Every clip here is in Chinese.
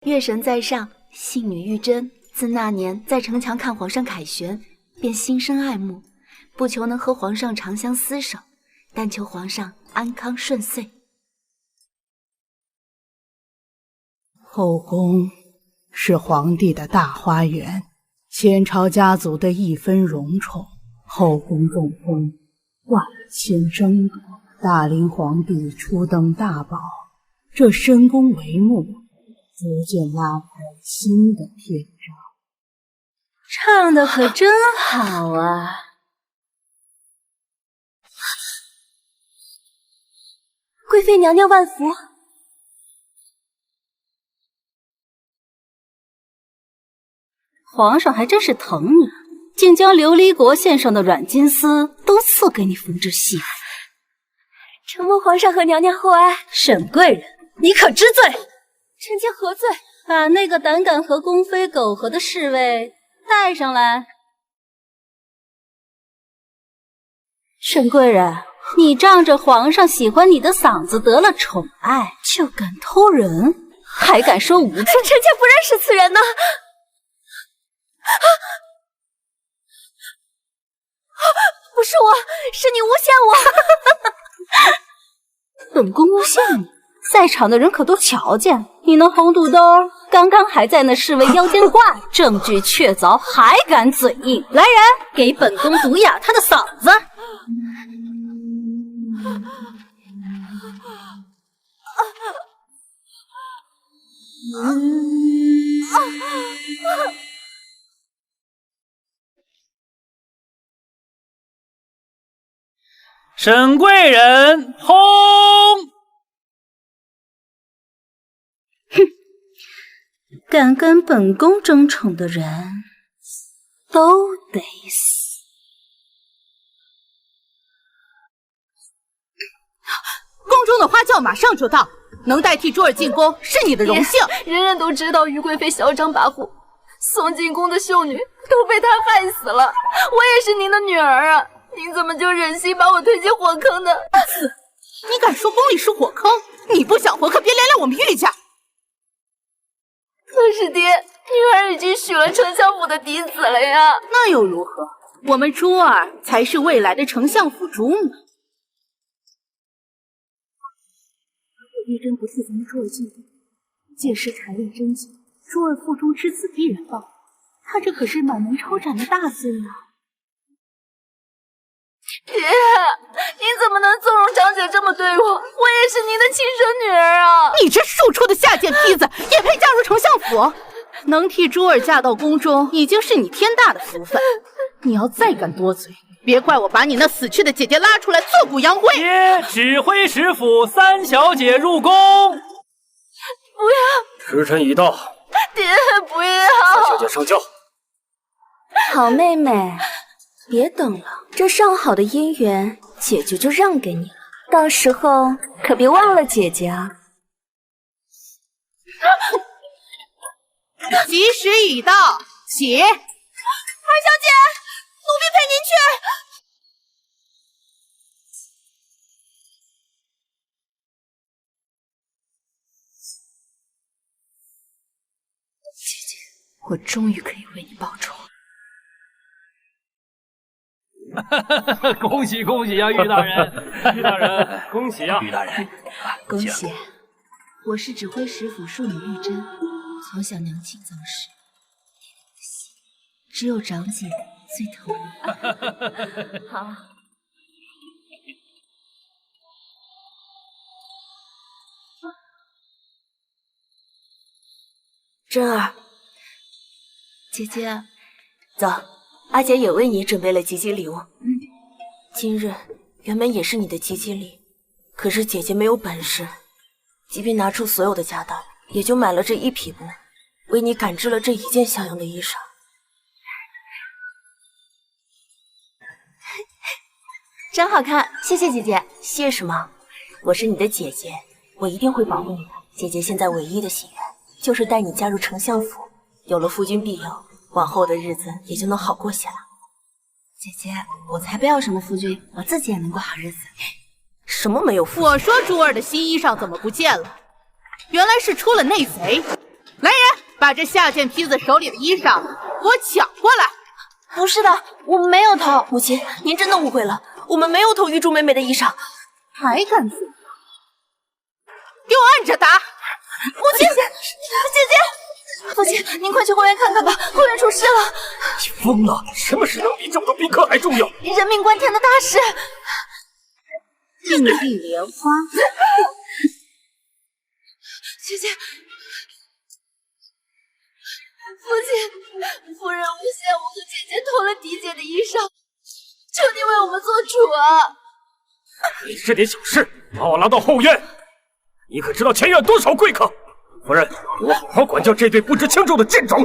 月神在上，信女玉贞。自那年在城墙看皇上凯旋，便心生爱慕，不求能和皇上长相厮守，但求皇上安康顺遂。后宫是皇帝的大花园，前朝家族的一分荣宠，后宫中宫，万千争夺。大龄皇帝初登大宝，这深宫帷幕逐渐拉开新的篇章。唱的可真好啊！贵妃娘娘万福。皇上还真是疼你，竟将琉璃国献上的软金丝都赐给你缝制细服。承蒙皇上和娘娘厚爱。沈贵人，你可知罪？臣妾何罪？把那个胆敢和宫妃苟合的侍卫带上来。沈贵人，你仗着皇上喜欢你的嗓子得了宠爱，就敢偷人，还敢说无罪？臣妾不认识此人呢。不是我，是你诬陷我。本宫诬陷你？在场的人可都瞧见，你那红肚兜刚刚还在那侍卫腰间挂，证据确凿，还敢嘴硬！来人，给本宫毒哑他的嗓子！沈贵人，轰！哼，敢跟本宫争宠的人，都得死。宫中的花轿马上就到，能代替珠儿进宫是你的荣幸。人人都知道于贵妃嚣张跋扈，送进宫的秀女都被她害死了。我也是您的女儿啊，您怎么就忍心把我推进火坑呢？你敢说宫里是火坑？你不想活，可别连累我们玉家。可是爹，女儿已经许了丞相府的嫡子了呀。那又如何？我们珠儿才是未来的丞相府主母。玉贞不替咱们珠儿进宫，届时查验真假，珠儿腹中之子必然暴露，他这可是满门抄斩的大罪啊！爹，您怎么能纵容长姐这么对我？我也是您的亲生女儿啊！你这庶出的下贱坯子，也配嫁入丞相府？能替珠儿嫁到宫中，已经是你天大的福分。你要再敢多嘴，别怪我把你那死去的姐姐拉出来挫骨扬灰！爹，指挥使府三小姐入宫。不要！时辰已到，爹，不要！三小姐上轿。好妹妹，别等了，这上好的姻缘，姐姐就让给你了。到时候可别忘了姐姐啊！吉时已到，起！二小姐，奴婢陪您去。姐姐，我终于可以为你报仇了。恭喜恭喜呀，玉大人！玉大人，恭喜呀！玉大人，恭喜！我是指挥使府庶女玉贞，从小娘亲早逝，只有长姐最疼我。好。珍儿，姐姐，走，阿姐也为你准备了吉吉礼物。今日原本也是你的吉吉礼，可是姐姐没有本事，即便拿出所有的家当，也就买了这一匹布，为你赶制了这一件像样的衣裳。真好看，谢谢姐姐。谢什么？我是你的姐姐，我一定会保护你的。姐姐现在唯一的心愿，就是带你嫁入丞相府，有了夫君庇佑，往后的日子也就能好过些了。姐姐，我才不要什么夫君，我自己也能过好日子。什么没有夫君？我说珠儿的新衣裳怎么不见了？原来是出了内贼！来人，把这下贱坯子手里的衣裳给我抢过来！不是的，我们没有偷。母亲，您真的误会了，我们没有偷玉珠妹妹的衣裳。还敢嘴？给我按着打！母亲，姐姐，父亲，您快去后院看看吧，后院出事了。你疯了！什么事能比这么多宾客还重要？人命关天的大事。并蒂莲花。姐姐，父亲，夫人诬陷我和姐姐偷了嫡姐的衣裳，求你为我们做主啊！你这点小事把我拉到后院，你可知道前院多少贵客？夫人，我好好管教这对不知轻重的贱种。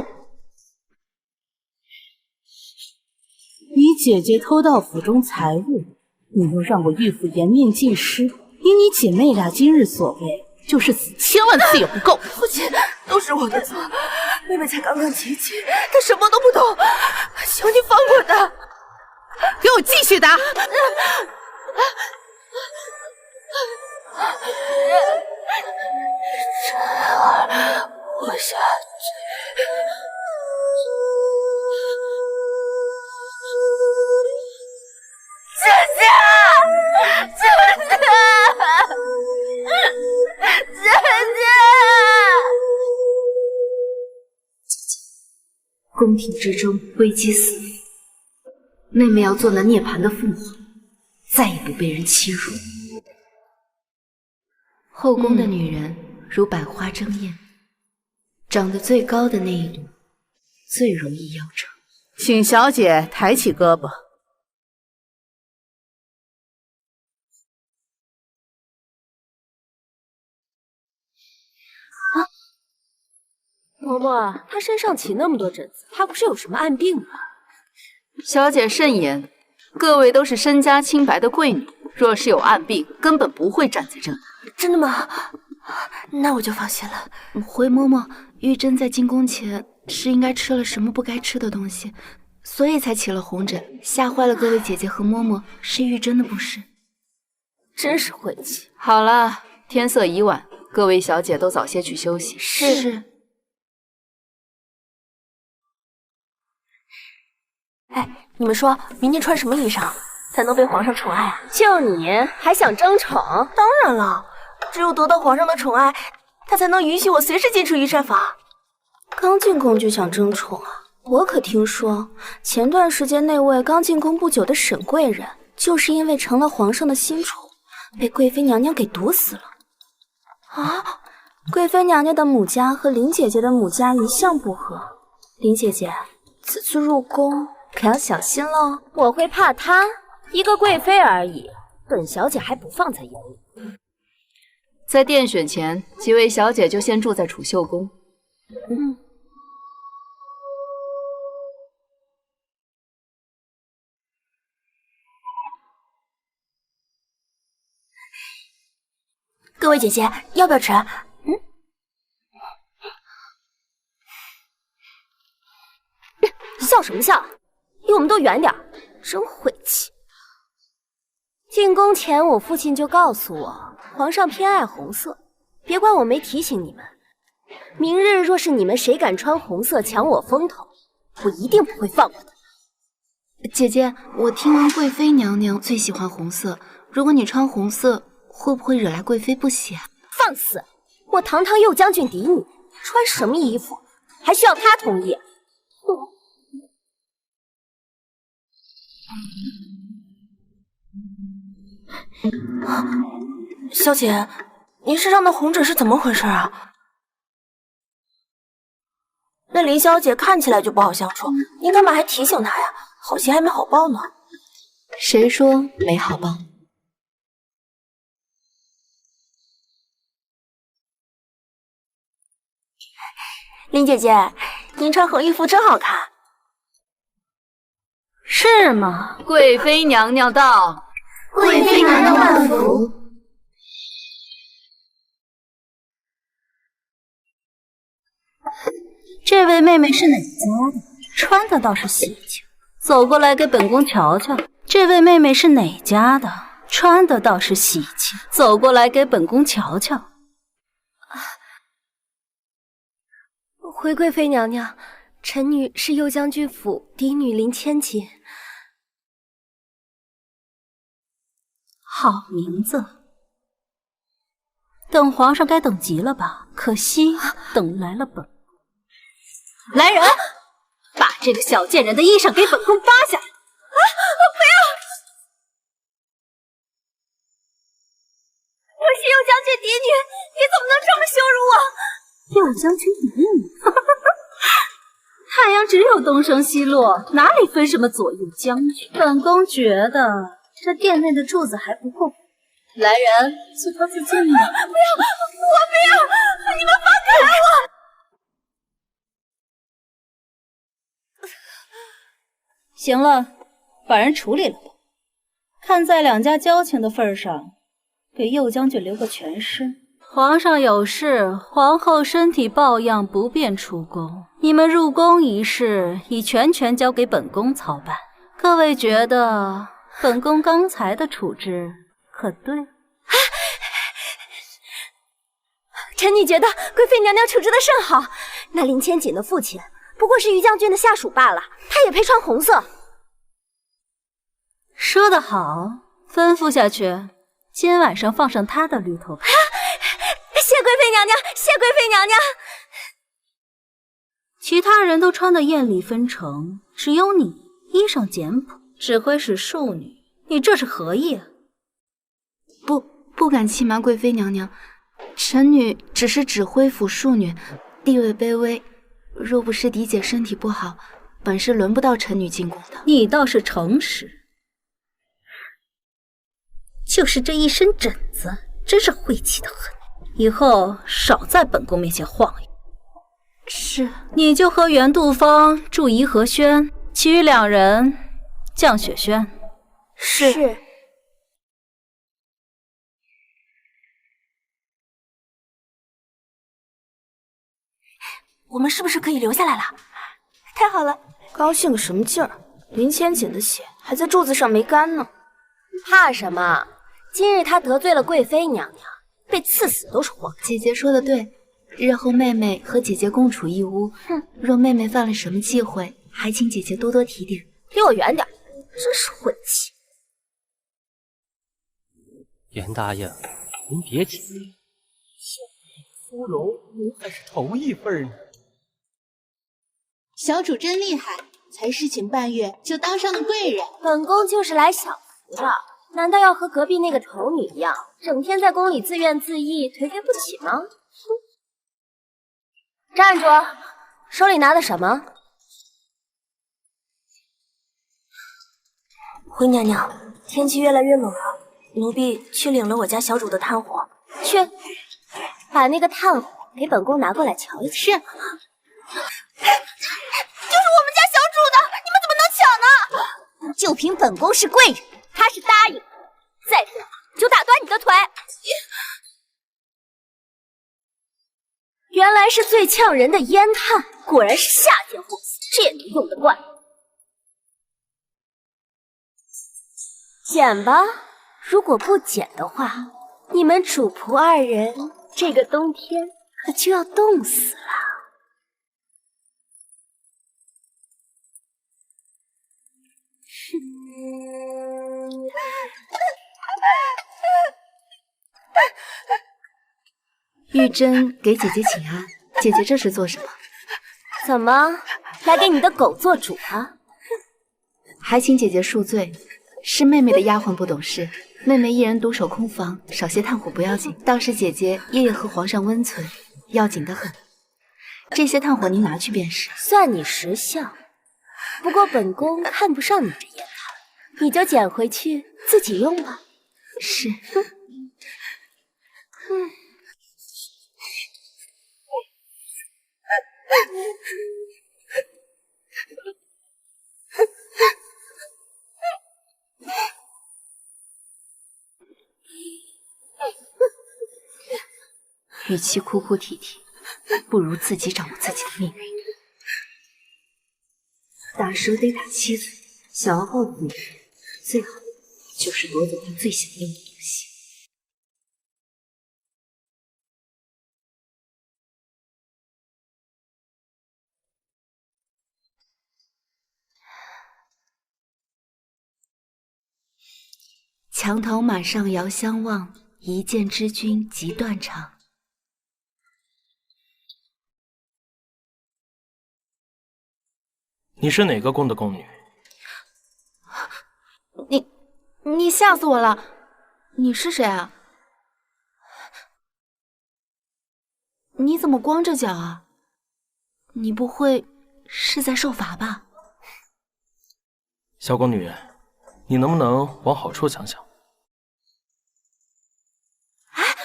你姐姐偷盗府中财物，你又让我玉府颜面尽失，以你姐妹俩今日所为，就是死千万次也不够。父亲，都是我的错，妹妹才刚刚提起，她什么都不懂，求你放过她。给我继续打！晨儿，我下去。姐姐，姐姐，姐姐，宫廷之中危机四伏，妹妹要做那涅槃的凤凰，再也不被人欺辱。后宫的女人如百花争艳，长得最高的那一朵最容易夭折。请小姐抬起胳膊。嬷嬷，她身上起那么多疹子，怕不是有什么暗病吧？小姐慎言，各位都是身家清白的贵女，若是有暗病，根本不会站在这里。真的吗？那我就放心了。回嬷嬷，玉珍在进宫前是应该吃了什么不该吃的东西，所以才起了红疹，吓坏了各位姐姐和嬷嬷，是玉珍的不是。真是晦气。好了，天色已晚，各位小姐都早些去休息。是。哎，你们说明天穿什么衣裳才能被皇上宠爱啊？就你还想争宠？当然了，只有得到皇上的宠爱，他才能允许我随时进出御膳房。刚进宫就想争宠啊？我可听说前段时间那位刚进宫不久的沈贵人，就是因为成了皇上的新宠，被贵妃娘娘给毒死了。啊！贵妃娘娘的母家和林姐姐的母家一向不和，林姐姐此次入宫可要小心喽。我会怕她？一个贵妃而已，本小姐还不放在眼里。在殿选前，几位小姐就先住在储秀宫。各位姐姐，要不要吃？笑什么笑？离我们都远点，真晦气！进宫前，我父亲就告诉我，皇上偏爱红色，别怪我没提醒你们。明日若是你们谁敢穿红色抢我风头，我一定不会放过他。姐姐，我听闻贵妃娘娘最喜欢红色，如果你穿红色，会不会惹来贵妃不喜啊？放肆！我堂堂右将军嫡女，穿什么衣服还需要他同意？小姐，您身上的红疹是怎么回事啊？那林小姐看起来就不好相处，您干嘛还提醒她呀？好心还没好报呢。谁说没好报？林姐姐，您穿红衣服真好看。是吗？贵妃娘娘到。贵妃娘娘万福。这位妹妹是哪家的？穿的倒是喜庆，走过来给本宫瞧瞧。这位妹妹是哪家的？穿的倒是喜庆，走过来给本宫瞧瞧。回贵妃娘娘，臣女是右将军府嫡女林千锦。好名字，等皇上该等急了吧？可惜等来了本。来人，把这个小贱人的衣裳给本宫扒下来！不要！我是右将军嫡女，你怎么能这么羞辱我？右将军嫡女，太阳只有东升西落，哪里分什么左右将军？本宫觉得这殿内的柱子还不够，来人，自投自尽吧！不要，我不要！你们放开我！行了，把人处理了吧。看在两家交情的份上，给右将军留个全尸。皇上有事，皇后身体抱恙，不便出宫。你们入宫一事已全权交给本宫操办。各位觉得本宫刚才的处置可对？臣女觉得贵妃娘娘处置的甚好。那林千锦的父亲不过是于将军的下属罢了，他也配穿红色。说得好，吩咐下去，今晚上放上他的绿头牌。谢贵妃娘娘，谢贵妃娘娘。其他人都穿得艳丽纷呈，只有你衣裳简朴，只会使庶女，你这是何意啊？不敢欺瞒贵妃娘娘，臣女只是指挥府庶女，地位卑微，若不是嫡姐身体不好，本是轮不到臣女进宫的。你倒是诚实，就是这一身疹子，真是晦气的很。以后少在本宫面前晃悠。是，你就和袁杜芳住颐和轩，其余两人降雪轩。是。我们是不是可以留下来了？太好了！高兴个什么劲儿？林千锦的血还在柱子上没干呢。怕什么？今日他得罪了贵妃娘娘，被刺死都是活该。姐姐说的对，日后妹妹和姐姐共处一屋，若妹妹犯了什么忌讳，还请姐姐多多提点。离我远点，真是晦气。袁答应，您别急，芙蓉您还是头一份呢。小主真厉害，才侍寝半月就当上了贵人。本宫就是来享福的，难道要和隔壁那个丑女一样，整天在宫里自怨自艾，颓废不起吗？站住！手里拿的什么？回娘娘，天气越来越冷了，奴婢去领了我家小主的炭火。去，把那个炭火给本宫拿过来瞧一瞧。是。就是我们家小主的，你们怎么能抢呢？就凭本宫是贵人，他是答应，再不就打断你的腿。原来是最呛人的烟炭，果然是夏天货色，这也能用得惯。捡吧，如果不捡的话，你们主仆二人这个冬天可就要冻死了。玉珍给姐姐请安，姐姐这是做什么？怎么来给你的狗做主啊？还请姐姐恕罪，是妹妹的丫鬟不懂事，妹妹一人独守空房，少些炭火不要紧，倒是姐姐夜夜和皇上温存，要紧得很。这些炭火您拿去便是。算你识相，不过本宫看不上你这烟炭，你就捡回去自己用吧。是。与其哭哭啼啼，不如自己掌握自己的命运。打蛇得打七嘴，想要报复女人，最好就是夺走她最想要的东西。墙头马上遥相望，一见知君即断肠。你是哪个宫的宫女？你吓死我了！你是谁啊？你怎么光着脚啊？你不会是在受罚吧？小宫女，你能不能往好处想想？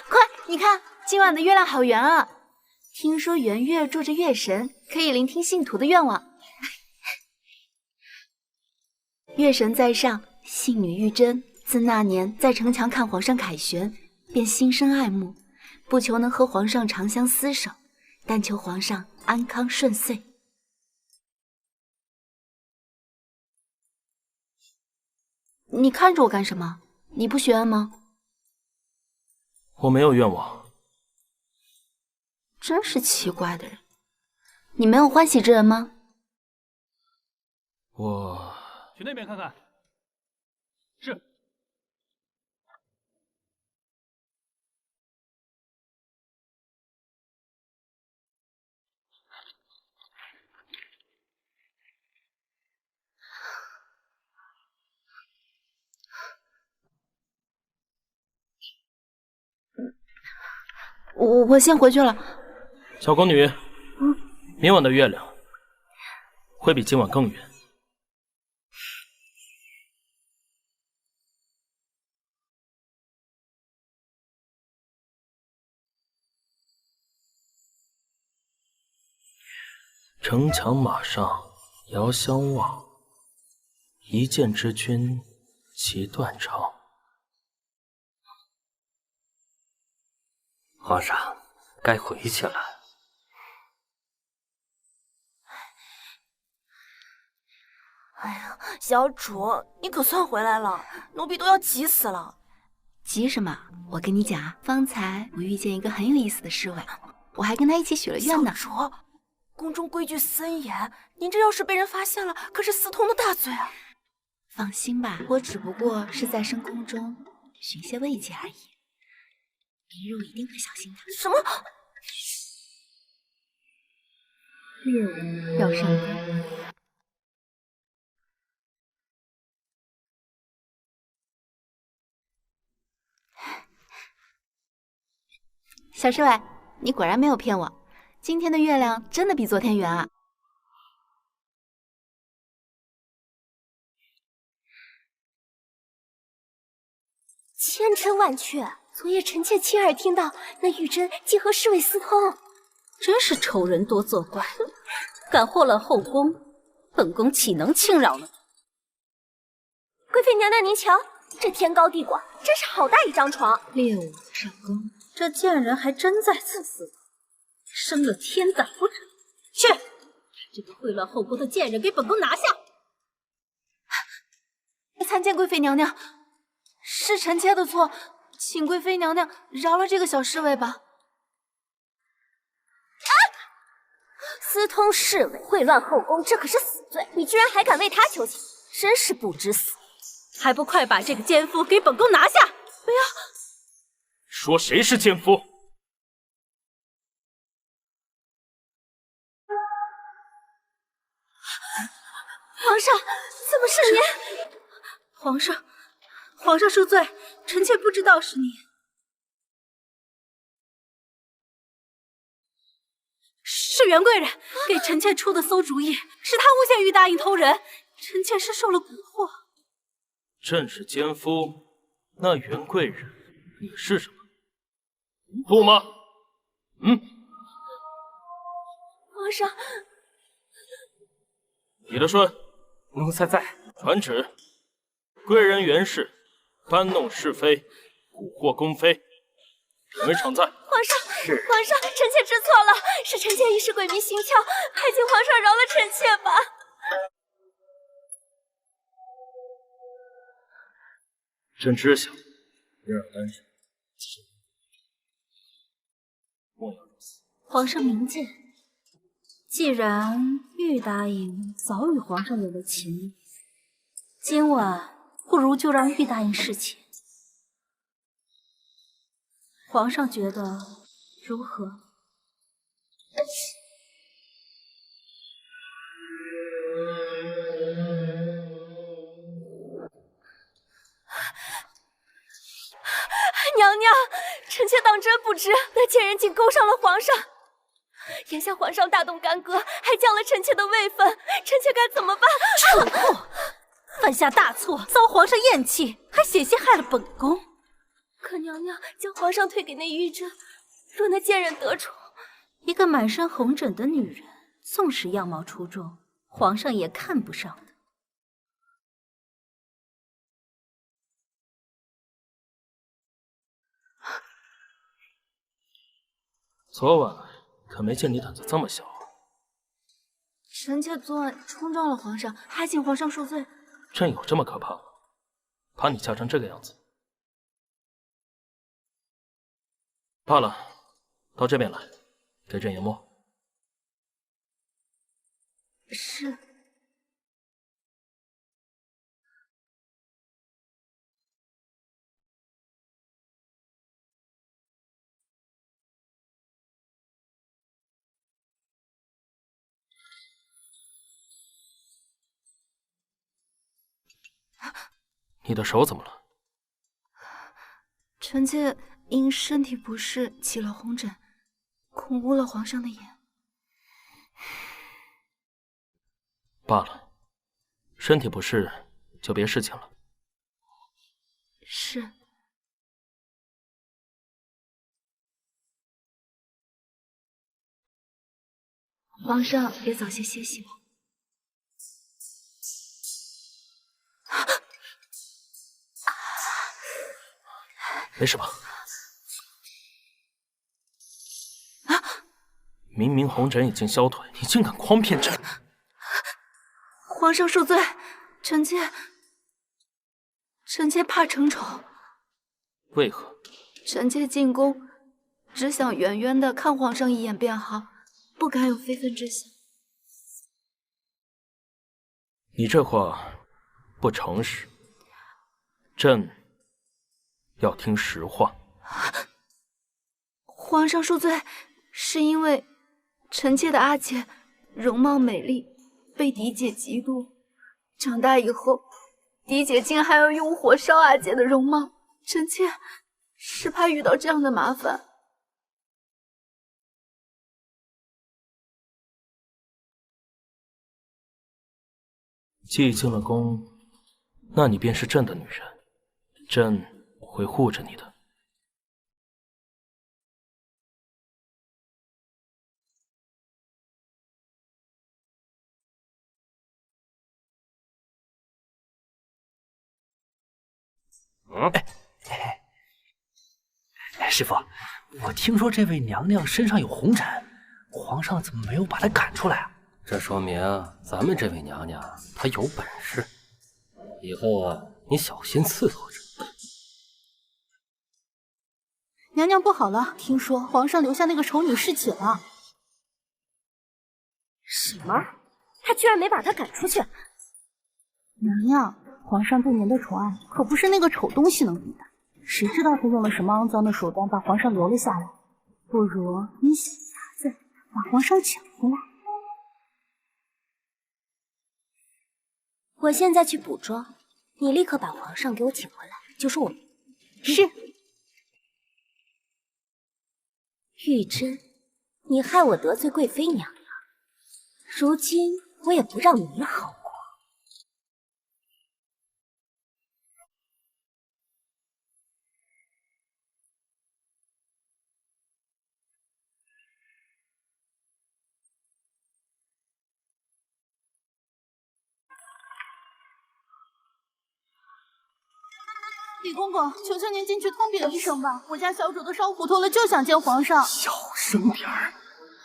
快，你看今晚的月亮好圆啊！听说圆月住着月神，可以聆听信徒的愿望。月神在上，信女玉贞自那年在城墙看皇上凯旋，便心生爱慕，不求能和皇上长相厮守，但求皇上安康顺遂。你看着我干什么？你不许愿吗？我没有愿望。真是奇怪的人。你没有欢喜之人吗？我去那边看看。是。我先回去了。小宫女，明晚的月亮会比今晚更圆。城墙马上遥相望，一见知君即断肠。皇上，该回去了。哎呀，小主，你可算回来了，奴婢都要急死了。急什么？我跟你讲啊，方才我遇见一个很有意思的侍卫，我还跟他一起许了愿呢。小主，宫中规矩森严，您这要是被人发现了，可是私通的大罪啊。放心吧，我只不过是在深宫中寻些慰藉而已。明日我一定会小心的。什么？猎物要上钩。小侍卫，你果然没有骗我，今天的月亮真的比昨天圆啊！千真万确。昨夜臣妾亲耳听到那玉贞竟和侍卫私通，真是丑人多作怪，敢祸乱后宫，本宫岂能轻饶呢？贵妃娘娘您瞧，这天高地广，真是好大一张床。猎物上钩，这贱人还真在此私通，生了天胆不成？去，把这个秽乱后宫的贱人给本宫拿下！参见贵妃娘娘，是臣妾的错。请贵妃娘娘饶了这个小侍卫吧。私通侍卫，秽乱后宫，这可是死罪！你居然还敢为他求情，真是不知死！还不快把这个奸夫给本宫拿下！不要！说谁是奸夫？皇上，怎么是您？皇上恕罪，臣妾不知道是你。是袁贵人给臣妾出的馊主意，是他诬陷玉答应偷人，臣妾是受了蛊惑。朕是奸夫，那袁贵人你是什么？无辜吗？皇上，李德顺，奴才在。传旨，贵人袁氏搬弄是非，蛊惑宫妃，评为常在。皇上，是皇上，臣妾知错了，是臣妾一时鬼迷心窍，还请皇上饶了臣妾吧。朕知晓，人尔单身，莫要如此。皇上明鉴，既然玉答应早与皇上有了情谊，今晚不如就让玉答应侍妾皇上觉得如何？娘娘，臣妾当真不知那贱人竟勾上了皇上。眼下皇上大动干戈，还降了臣妾的位分，臣妾该怎么办？蠢货，犯下大错，遭皇上厌弃，还险些害了本宫。可娘娘将皇上推给那玉珍，若那贱人得宠，一个满身红疹的女人，纵使样貌出众，皇上也看不上的。昨晚可没见你胆子这么小。臣妾昨晚冲撞了皇上，还请皇上恕罪。朕有这么可怕吗？把你吓成这个样子。罢了，到这边来，给朕研墨。是。你的手怎么了？臣妾因身体不适起了红疹，恐污了皇上的眼。罢了，身体不适就别侍寝了。是。皇上也早些歇息吧。没事吧？明明红疹已经消退，你竟敢诓骗朕！皇上恕罪，臣妾怕承丑。为何？臣妾进宫，只想远远的看皇上一眼便好，不敢有非分之想。你这话不诚实，朕要听实话。皇上恕罪，是因为臣妾的阿姐容貌美丽，被嫡姐嫉妒。长大以后，嫡姐竟还要用火烧阿姐的容貌，臣妾是怕遇到这样的麻烦。既进了宫，那你便是朕的女人，朕会护着你的。师傅，我听说这位娘娘身上有红疹，皇上怎么没有把她赶出来啊？这说明咱们这位娘娘她有本事，以后啊，你小心伺候着。娘娘不好了，听说皇上留下那个丑女侍寝了。什么？他居然没把她赶出去？娘娘，皇上对您的宠爱可不是那个丑东西能比的。谁知道他用了什么肮脏的手段把皇上留了下来？不如你想法子把皇上抢回来。我现在去补妆，你立刻把皇上给我请回来，就说我是。玉珍，你害我得罪贵妃娘娘，如今我也不让你好过。李公公，求求您进去通禀一声吧，我家小主都烧糊涂了，就想见皇上。小声点儿，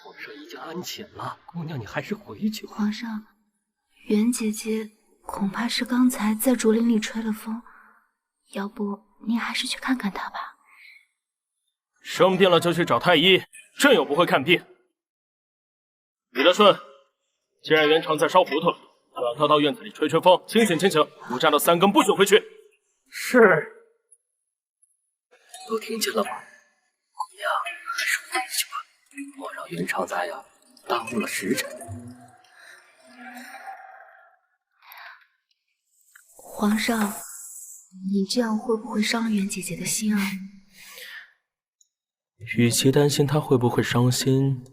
皇上已经安寝了，姑娘你还是回去吧。皇上，袁姐姐恐怕是刚才在竹林里吹了风，要不您还是去看看她吧。生病了就去找太医，朕又不会看病。李德顺，既然袁长在烧糊涂了，就让他到院子里吹吹风，清醒清醒。不站到3更不许回去。是，都听见了吗？让元常在呀耽误了时辰。皇上，你这样会不会伤了元姐姐的心啊？与其担心她会不会伤心，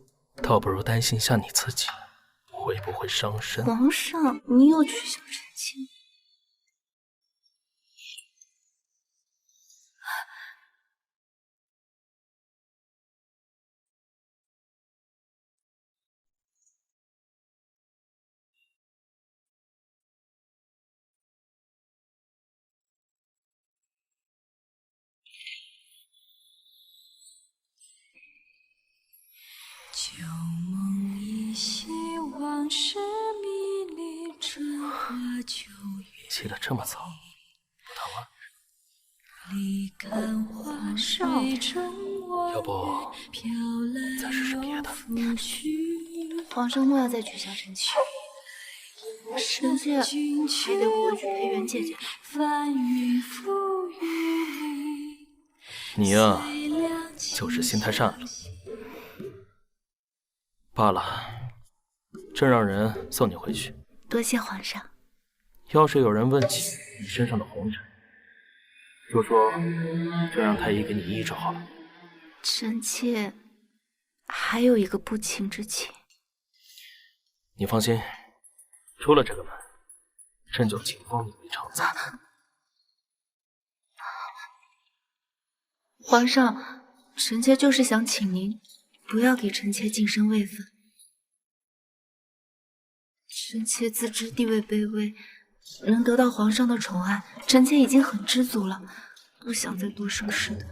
倒不如担心下你自己会不会伤身。皇上，你又取消臣妾？旧梦依稀，往事迷离，春花秋月。起得这么早，不疼吗？离看花水成我要不再试试别的？皇上莫要再取消臣妾，臣妾还得回去陪元姐姐。你呀，就是心太善了。罢了，朕让人送你回去。多谢皇上。要是有人问起你身上的红尘，就说这让太医给你医治好了。臣妾还有一个不情之请。你放心，出了这个门，朕就请封你为常在。皇上，臣妾就是想请您不要给臣妾晋升位分。臣妾自知地位卑微，能得到皇上的宠爱，臣妾已经很知足了，不想再多生事的。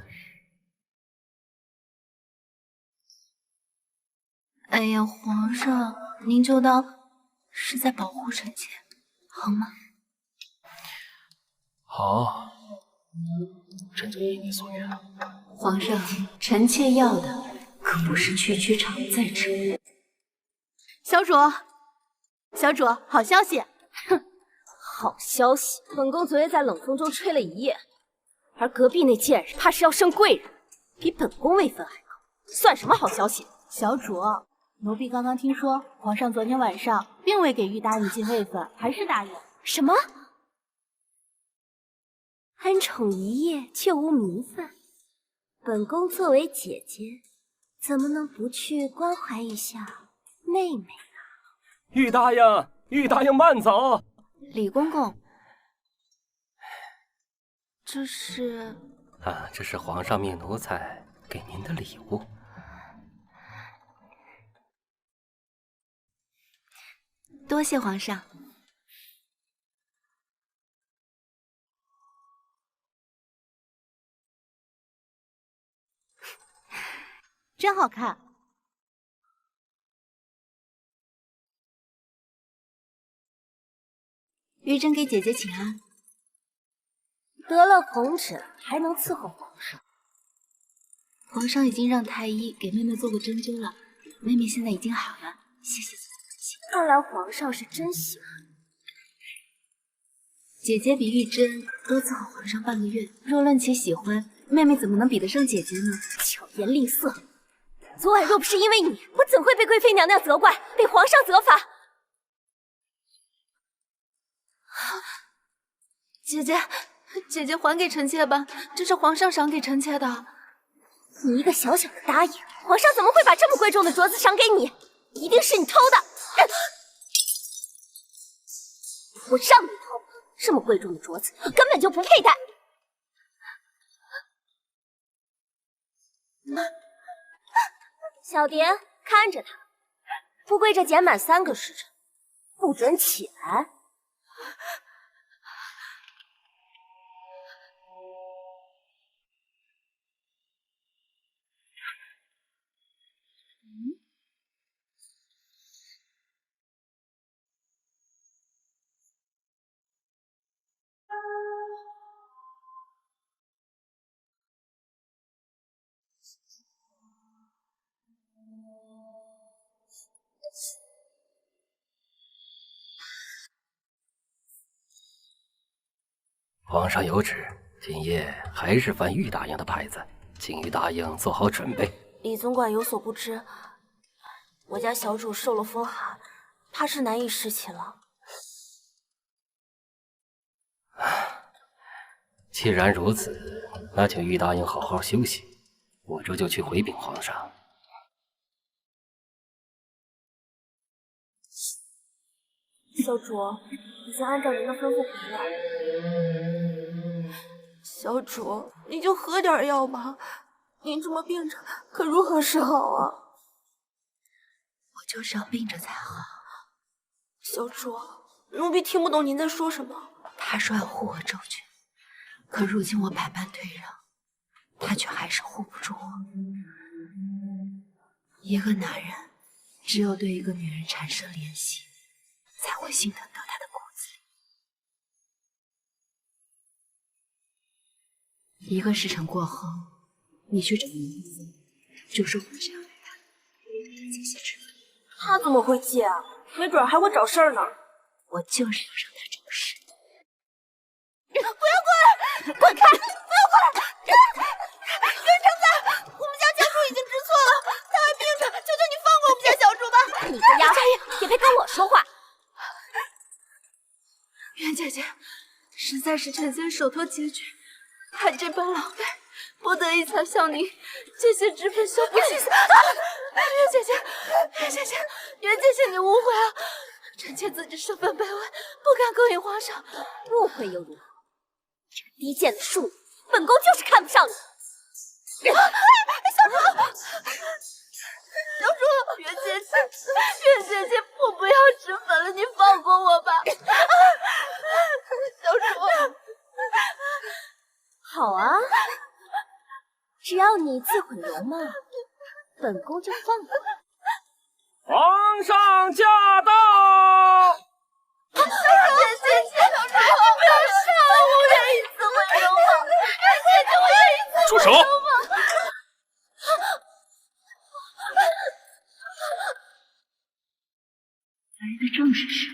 哎呀，皇上，您就当是在保护臣妾，好吗？好，朕就依你所愿。皇上，臣妾要的可不是区区常在之物。小主，小主，好消息！哼，好消息！本宫昨夜在冷风中吹了一夜，而隔壁那贱人怕是要升贵人，比本宫位分还高，算什么好消息？小主，奴婢刚刚听说，皇上昨天晚上并未给玉答应进位分，还是答应。什么？恩宠一夜却无名分，本宫作为姐姐，怎么能不去关怀一下妹妹呢？玉答应，玉答应慢走。李公公，这是……这是皇上命奴才给您的礼物。多谢皇上。真好看。玉珍给姐姐请安。得了红疹还能伺候皇上？皇上已经让太医给妹妹做过针灸了，妹妹现在已经好了，谢谢姐姐。看来皇上是真喜欢。姐姐比玉珍多伺候皇上半个月，若论起喜欢，妹妹怎么能比得上姐姐呢？巧言令色！昨晚若不是因为你，我怎会被贵妃娘娘责怪，被皇上责罚？姐姐，姐姐还给臣妾吧，这是皇上赏给臣妾的。你一个小小的答应，皇上怎么会把这么贵重的镯子赏给你？一定是你偷的！我让你偷，这么贵重的镯子根本就不佩戴。小蝶，看着他，不跪着减满3个时辰，不准起来。皇上有旨，今夜还是翻玉答应的牌子，请玉答应做好准备。李总管有所不知，我家小主受了风寒，怕是难以侍寝了。既然如此，那请玉答应好好休息，我这就去回禀皇上。小主，已经按照您的吩咐回来。小主，你就喝点药吧，您这么病着，可如何是好啊？我就是要病着才好。小主，奴婢听不懂您在说什么。他说要护我周全，可如今我百般退让，他却还是护不住我。一个男人只有对一个女人产生怜惜，才会心疼到他的骨子里。一个时辰过后，你去找林子，就说我是要带他借些吃饭。他怎么会借啊？没准还会找事儿呢。我就是要让他找事。不要过来！滚开！不要过来！袁承载，我们家家主已经知错了，他还病着，求求你放过我们家小主吧！你个丫头，也别跟我说话！袁姐姐，实在是臣妾手头拮据，还这般劳累，不得已才向您借些脂粉修补气色。袁姐姐，袁姐姐，袁姐姐，你误会了，臣妾自知身份卑微，不敢勾引皇上。误会又如何？这个低贱的庶女，本宫就是看不上你。小主，小主，袁姐姐，袁姐姐，我不要脂粉了，你放过我吧。小主，好啊，只要你自毁容貌，本宫就放过你。皇上驾到！袁姐姐，小主，不要杀了我，我愿意自毁容貌。袁姐姐，我愿意自毁容貌。住手！来的正是时候。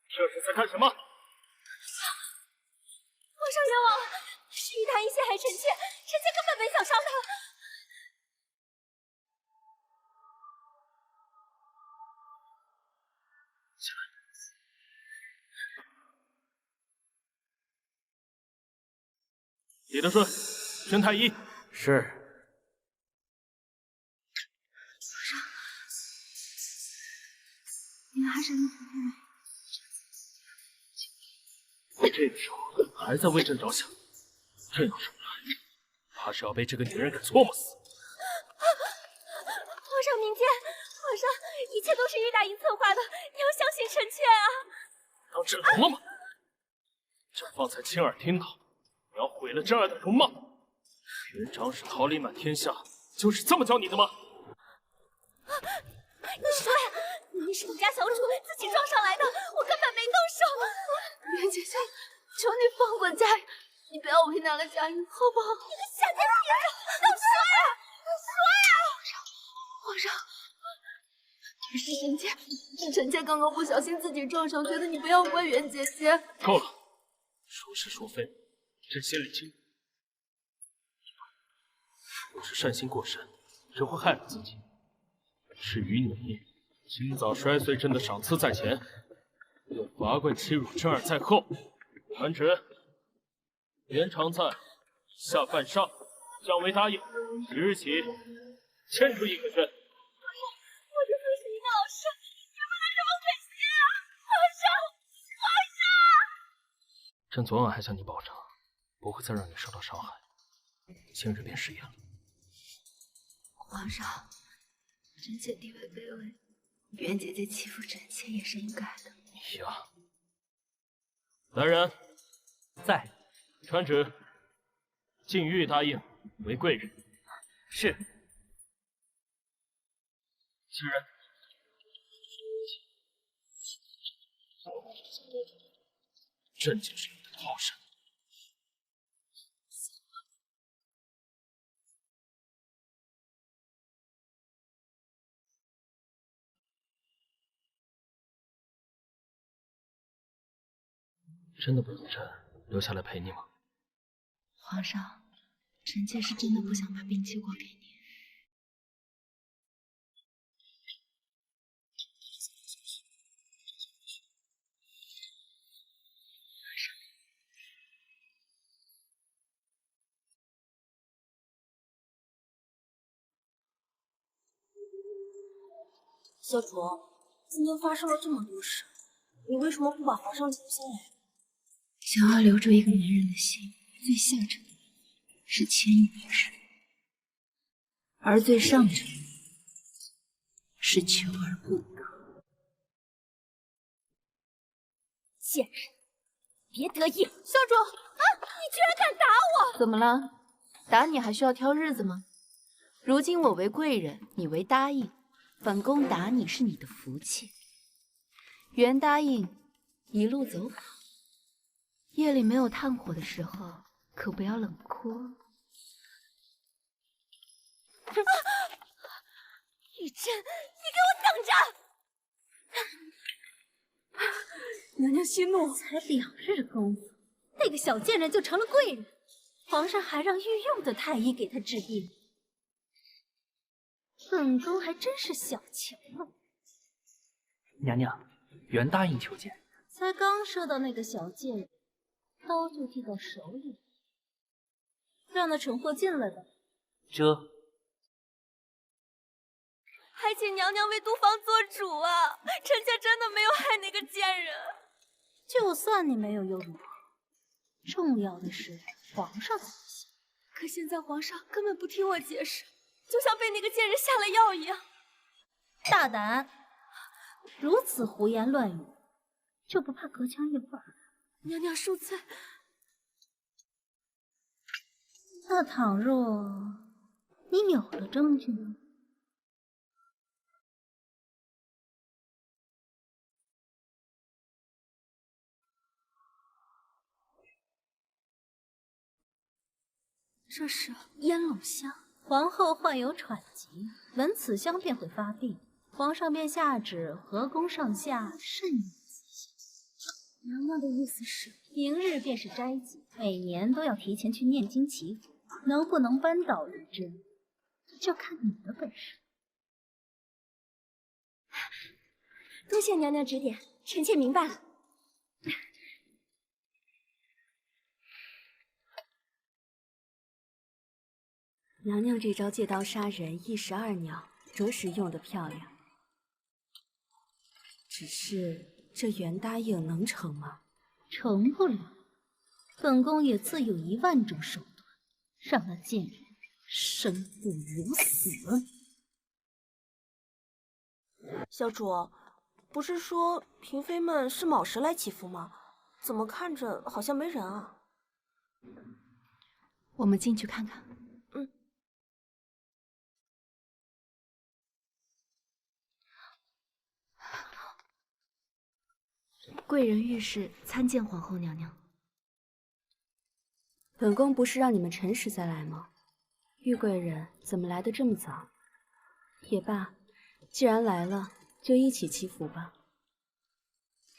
这是在干什么？皇上冤枉了，是玉檀一陷害臣妾，臣妾根本没想伤他。李德顺，宣太医。是。你们还是让这个时候还在为朕着想，朕要是不来，怕是要被这个女人给搓磨死。皇上明鉴，皇上，一切都是玉大营策划的，你要相信臣妾啊！当朕聋了吗？朕方才亲耳听到，你要毁了朕儿的容貌。云长史桃李满天下，就是这么教你的吗？你说呀，明明是你家小主自己撞上来的，我根本没动手。袁姐姐，求你放过佳音，你不要为难了佳音，好不好？你个下贱的野种，都说呀，说呀！皇上，是臣妾，是臣妾刚刚不小心自己撞上，觉得你不要怪袁姐姐。够了，说是说非，朕心里清楚。若是善心过深，只会害了自己。至于你，今早摔碎朕的赏赐在前，又罚跪欺辱朕儿在后，传旨，袁常在下犯上，降为答应，即日起迁出驿可轩。我这曾是一个老师，也不能这么狠心啊！皇上，皇上！朕昨晚还向你保证，不会再让你受到伤害，今日便食言了。皇上，臣妾地位卑微，袁姐姐欺负臣妾也是应该的。你呀，来人，在。传旨，晋玉答应为贵人。是。既然朕就是你的靠山。真的不让朕留下来陪你吗？皇上，臣妾是真的不想把病接过给你。小主，今天发生了这么多事，你为什么不把皇上留下来？想要留住一个男人的心，最下乘的是千与一身，而最上乘的是求而不得。贱人，别得意！小主啊，你居然敢打我！怎么了？打你还需要挑日子吗？如今我为贵人，你为答应，本宫打你是你的福气。原答应一路走好，夜里没有炭火的时候，可不要冷哭哦。玉珍，你给我等着！娘娘息怒，才2日功夫，那个小贱人就成了贵人，皇上还让御用的太医给她治病，本宫还真是小瞧了。娘娘，原答应求见。才刚说到那个小贱人，刀就递到手里，让那蠢货进来吧。这还请娘娘为毒房做主啊！臣妾真的没有害那个贱人。就算你没有又如何？重要的是皇上怎么想。可现在皇上根本不听我解释，就像被那个贱人下了药一样。大胆！如此胡言乱语，就不怕隔墙有耳？娘娘恕罪。那倘若你有了证据呢？这是烟笼香。皇后患有喘疾，闻此香便会发病，皇上便下旨和宫上下慎用此香。娘娘的意思是，明日便是斋戒，每年都要提前去念经祈福，能不能扳倒玉珍，就看你的本事。多谢娘娘指点，臣妾明白了。娘娘这招借刀杀人，1石2鸟，着实用得漂亮。只是这原答应能成吗？成不了，本宫也自有10000种手段，让那贱人生不如死。小主，不是说嫔妃们是卯时来祈福吗？怎么看着好像没人啊？我们进去看看。贵人御史参见皇后娘娘。本宫不是让你们辰时再来吗？玉贵人怎么来得这么早？也罢，既然来了，就一起祈福吧。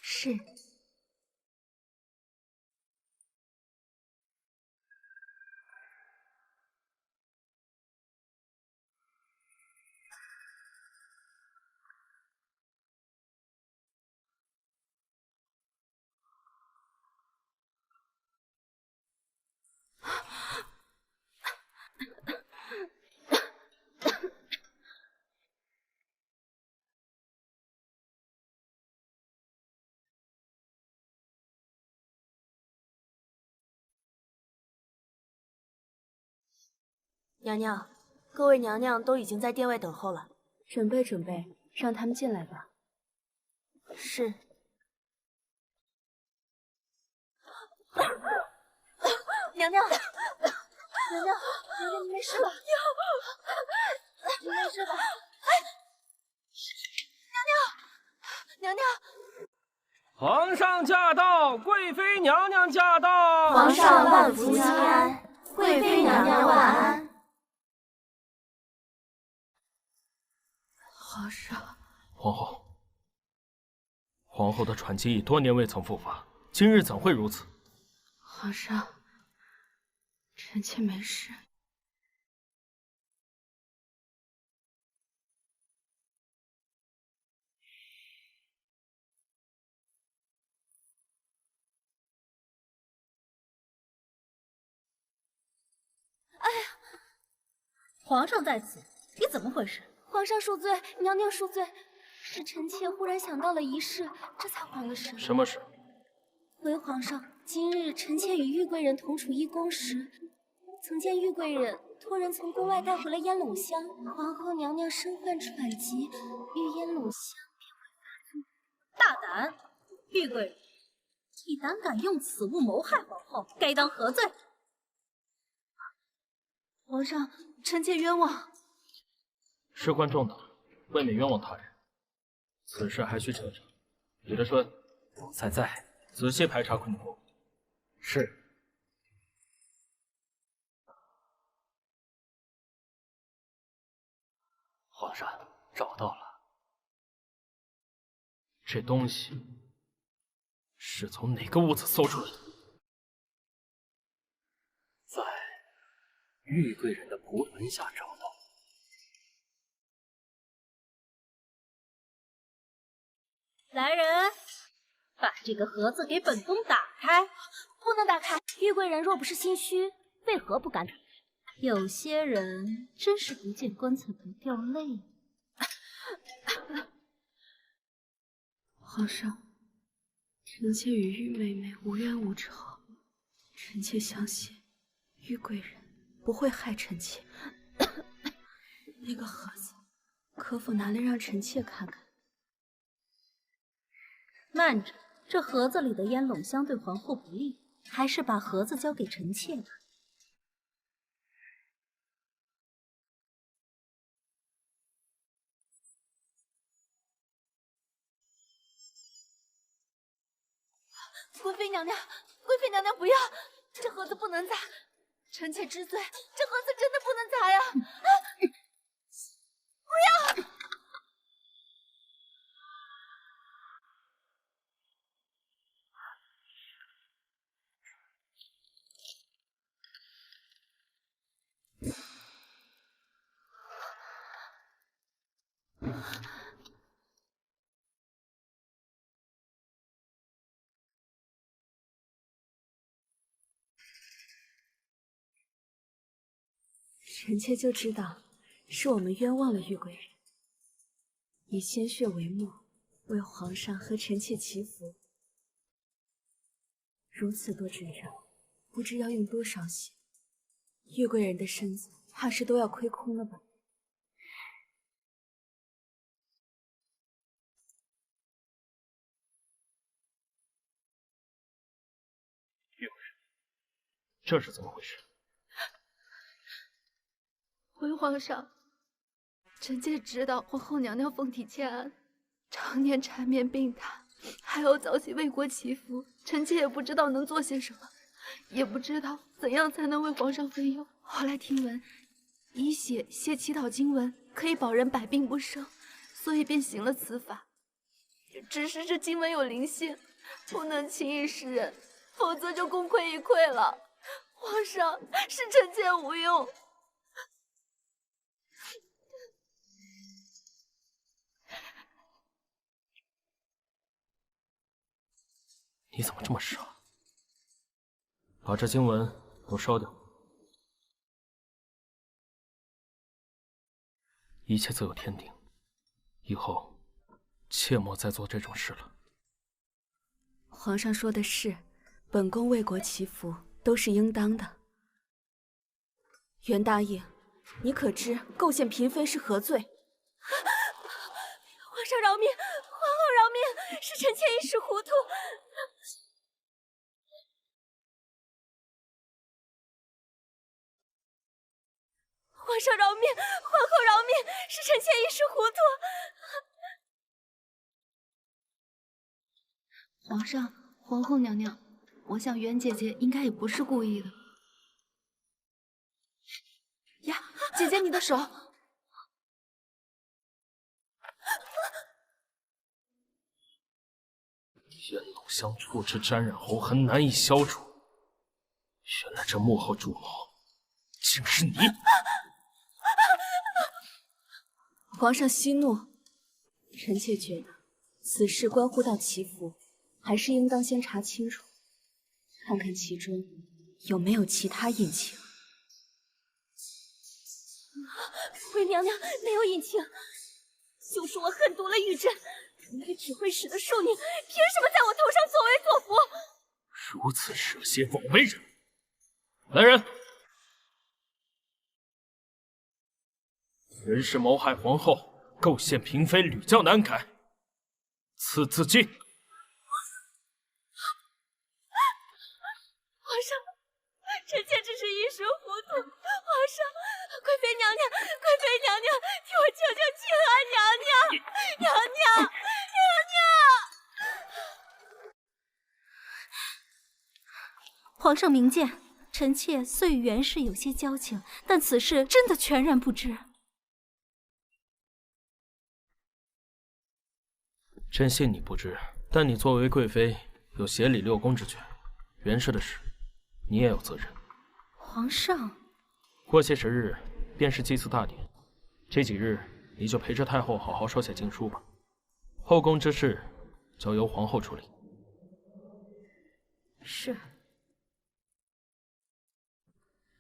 是。娘娘，各位娘娘都已经在殿外等候了。准备准备，让他们进来吧。是。娘娘，娘娘，娘娘，你没事吧？你没事吧？娘娘，娘娘。皇上驾到，贵妃娘娘驾到。皇上万福金安，贵妃娘娘晚安。皇上，皇后，皇后的喘疾已多年未曾复发，今日怎会如此？皇上，臣妾没事。哎呀，皇上在此，你怎么回事？皇上恕罪，娘娘恕罪。是臣妾忽然想到了一事，这才慌了神。什么事？回皇上，今日臣妾与玉贵人同处一宫时，曾见玉贵人托人从宫外带回了烟笼香，皇后娘娘身患喘疾，遇烟笼香便会发作。大胆！玉贵人，你胆敢用此物谋害皇后，该当何罪？皇上，臣妾冤枉。事关重大，未免冤枉他人。此事还需彻查。李德顺，在，仔细排查困宫。是。皇上，找到了。这东西是从哪个屋子搜出来的？在玉贵人的仆人下找到。来人，把这个盒子给本宫打开！不能打开。玉贵人若不是心虚，为何不敢打开？有些人真是不见棺材不掉泪。皇上，臣妾与玉妹妹无冤无仇，臣妾相信玉贵人不会害臣妾。那个盒子，可否拿来让臣妾看看？慢着，这盒子里的烟笼香对皇后不利，还是把盒子交给臣妾吧。贵妃娘娘，贵妃娘娘不要，这盒子不能砸，臣妾知罪，这盒子真的不能砸呀！不要！臣妾就知道是我们冤枉了玉贵人，以鲜血为墨，为皇上和臣妾祈福。如此多阵仗，不知要用多少血，玉贵人的身子怕是都要亏空了吧？玉贵人，这是怎么回事？回皇上，臣妾知道皇后娘娘凤体欠安，常年缠绵病榻，还要早起为国祈福。臣妾也不知道能做些什么，也不知道怎样才能为皇上分忧。后来听闻，以血写祈祷经文可以保人百病不生，所以便行了此法。只是这经文有灵性，不能轻易示人，否则就功亏一篑了。皇上，是臣妾无用。你怎么这么傻？把这经文都烧掉，一切自有天定，以后切莫再做这种事了。皇上说的是，本宫为国祈福都是应当的。袁答应，你可知构陷嫔妃是何罪？皇上饶命，皇后饶命，是臣妾一时糊涂。皇上饶命，皇后饶命，是臣妾一时糊涂。皇上，皇后娘娘，我想袁姐姐应该也不是故意的。呀，姐姐，你的手！烟笼香触之沾染喉痕，难以消除。原来这幕后主谋竟是你！皇上息怒，臣妾觉得此事关乎到祈福，还是应当先查清楚，看看其中有没有其他隐情。回娘娘，没有隐情。就说我狠毒了玉珍，一个只会使的庶女，凭什么在我头上作威作福？如此蛇蝎枉为人！来人，人是谋害皇后、构陷嫔妃，屡教难改，赐自尽。皇上，臣妾只是一时糊涂。皇上，贵妃娘娘，贵妃娘娘，替我求求庆安娘娘，娘娘，娘娘！皇上明鉴，臣妾虽与袁氏有些交情，但此事真的全然不知。朕信你不知，但你作为贵妃，有协理六宫之权，袁氏的事，你也有责任。皇上，过些时日便是祭祀大典，这几日你就陪着太后好好收写经书吧。后宫之事，交由皇后处理。是。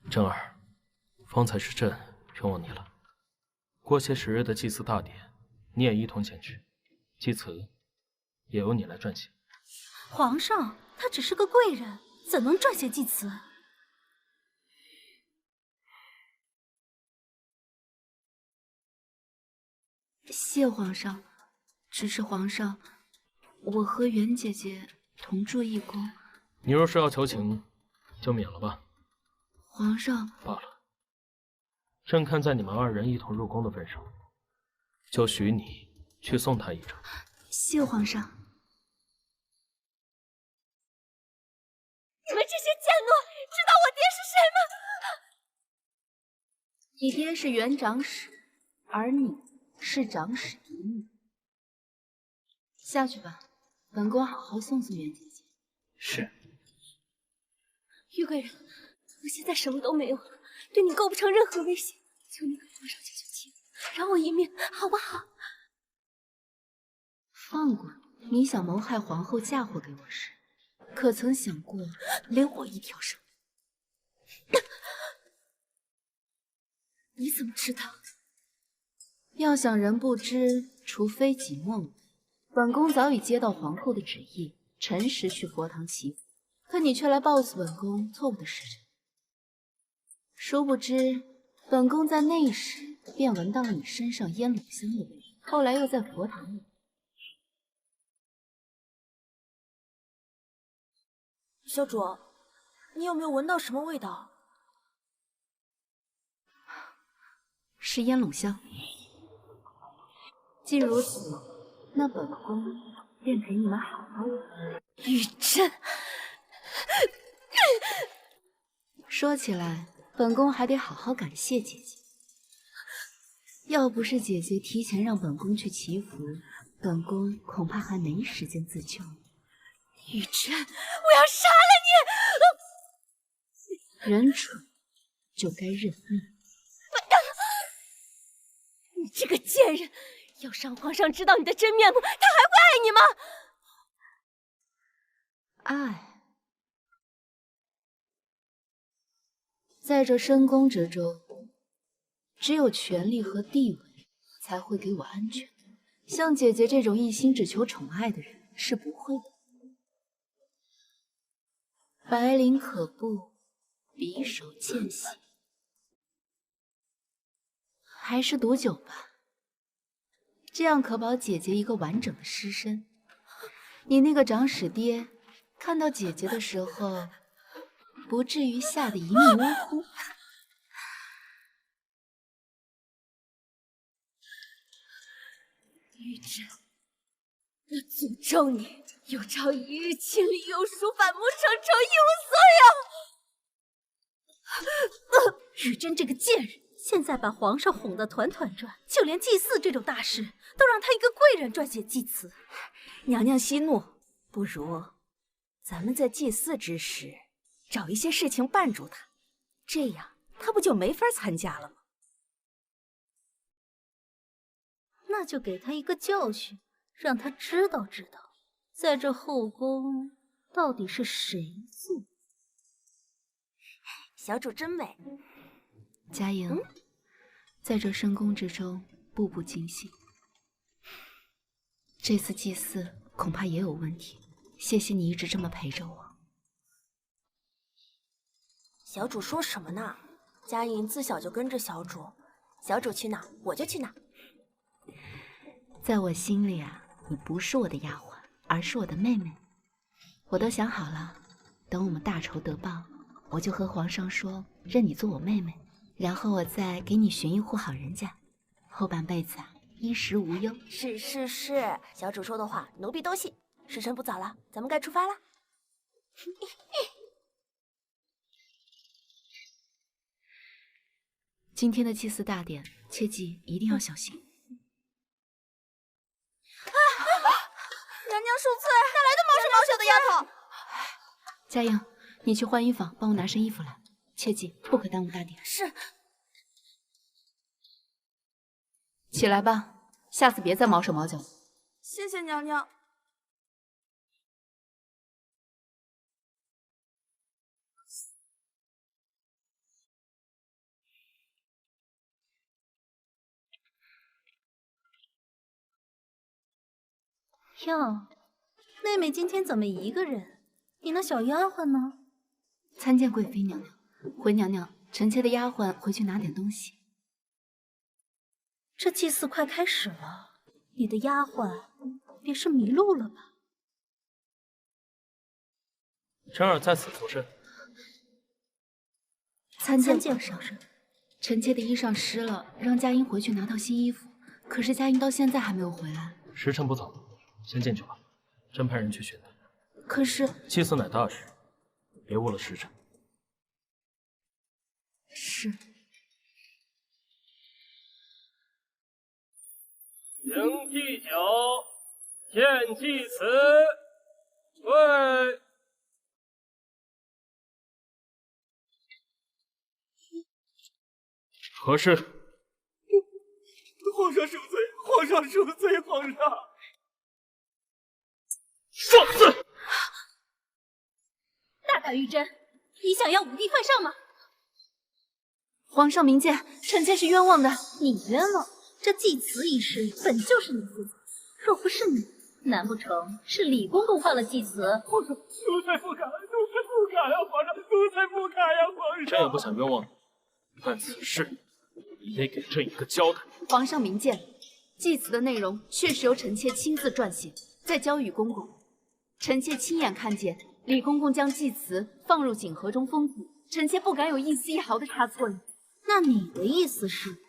珍儿，方才是朕冤枉你了。过些时日的祭祀大典，你也一同前去。祭词也由你来撰写。皇上，他只是个贵人，怎能撰写祭词？谢皇上，只是皇上，我和袁姐姐同住一宫。你若是要求情，就免了吧。皇上，罢了。朕看在你们二人一同入宫的份上，就许你去送他一程。谢皇上。你们这些贱奴，知道我爹是谁吗？你爹是袁长史，而你是长史嫡女。下去吧，本宫好好送送袁姐姐。是。玉贵人，我现在什么都没有了，对你构不成任何威胁，求你给皇上求求情，饶我一命，好不好？放过你想谋害皇后嫁祸给我时，可曾想过连我一条生命？你怎么知道？要想人不知，除非己莫为。本宫早已接到皇后的旨意，辰时去佛堂祈福，可你却来告诉本宫错误的时辰。殊不知，本宫在那时便闻到了你身上烟卤香的味道，后来又在佛堂里。小主，你有没有闻到什么味道？是烟卤香。既如此，那本宫便陪你们好好玩。玉珍，说起来，本宫还得好好感谢姐姐。要不是姐姐提前让本宫去祈福，本宫恐怕还没时间自救。玉珍，我要杀了你！人蠢就该认命。你这个贱人，要是让皇上知道你的真面目，他还会爱你吗？爱，在这深宫之中，只有权力和地位才会给我安全。像姐姐这种一心只求宠爱的人是不会的。白绫可怖，匕首见血。还是毒酒吧，这样可保姐姐一个完整的尸身。你那个长史爹看到姐姐的时候，不至于吓得一命呜呼。玉珍，我诅咒你，有朝一日千里有书，反目成仇，一无所有。玉珍这个贱人，现在把皇上哄得团团转，就连祭祀这种大事都让他一个贵人撰写祭词。娘娘息怒，不如咱们在祭祀之时找一些事情绊住他，这样他不就没法参加了吗？那就给他一个教训，让他知道知道，在这后宫到底是谁做。小主真美。佳莹，在这深宫之中，步步惊心。这次祭祀恐怕也有问题。谢谢你一直这么陪着我。小主说什么呢？佳颖自小就跟着小主，小主去哪我就去哪。在我心里啊，你不是我的丫鬟，而是我的妹妹。我都想好了，等我们大仇得报，我就和皇上说认你做我妹妹，然后我再给你寻一户好人家，后半辈子啊衣食无忧。是，小主说的话奴婢都信。时辰不早了，咱们该出发了。今天的祭祀大典，切记一定要小心。娘娘恕罪，哪来的毛手毛脚的丫头？佳颖，你去换衣房，帮我拿身衣服来，切记不可耽误大典。是。起来吧，下次别再毛手毛脚。谢谢娘娘。哟，妹妹今天怎么一个人？你那小丫鬟呢？参见贵妃娘娘。回娘娘，臣妾的丫鬟回去拿点东西。这祭祀快开始了，你的丫鬟别是迷路了吧？臣儿在此作甚？参见皇上。臣妾的衣裳湿了，让佳音回去拿套新衣服。可是佳音到现在还没有回来。时辰不早，先进去吧。朕派人去寻他。可是祭祀乃大事，别误了时辰。是。迎祭酒，献祭词，对。何事？皇上恕罪，皇上恕罪，皇上。放肆！大胆玉贞，你想要五帝犯上吗？皇上明鉴，臣妾是冤枉的。你冤枉？这祭祠一事本就是你负责，若不是你，难不成是李公公犯了祭祠？皇上，奴才不敢，奴才不敢呀，皇上，奴才不敢呀，皇上。朕也不想冤枉你，但此事你得给朕一个交代。皇上明鉴，祭祠的内容确实由臣妾亲自撰写，再交予公公。臣妾亲眼看见李公公将祭祠放入锦盒中封土，臣妾不敢有一丝一毫的差错呀。那你的意思是，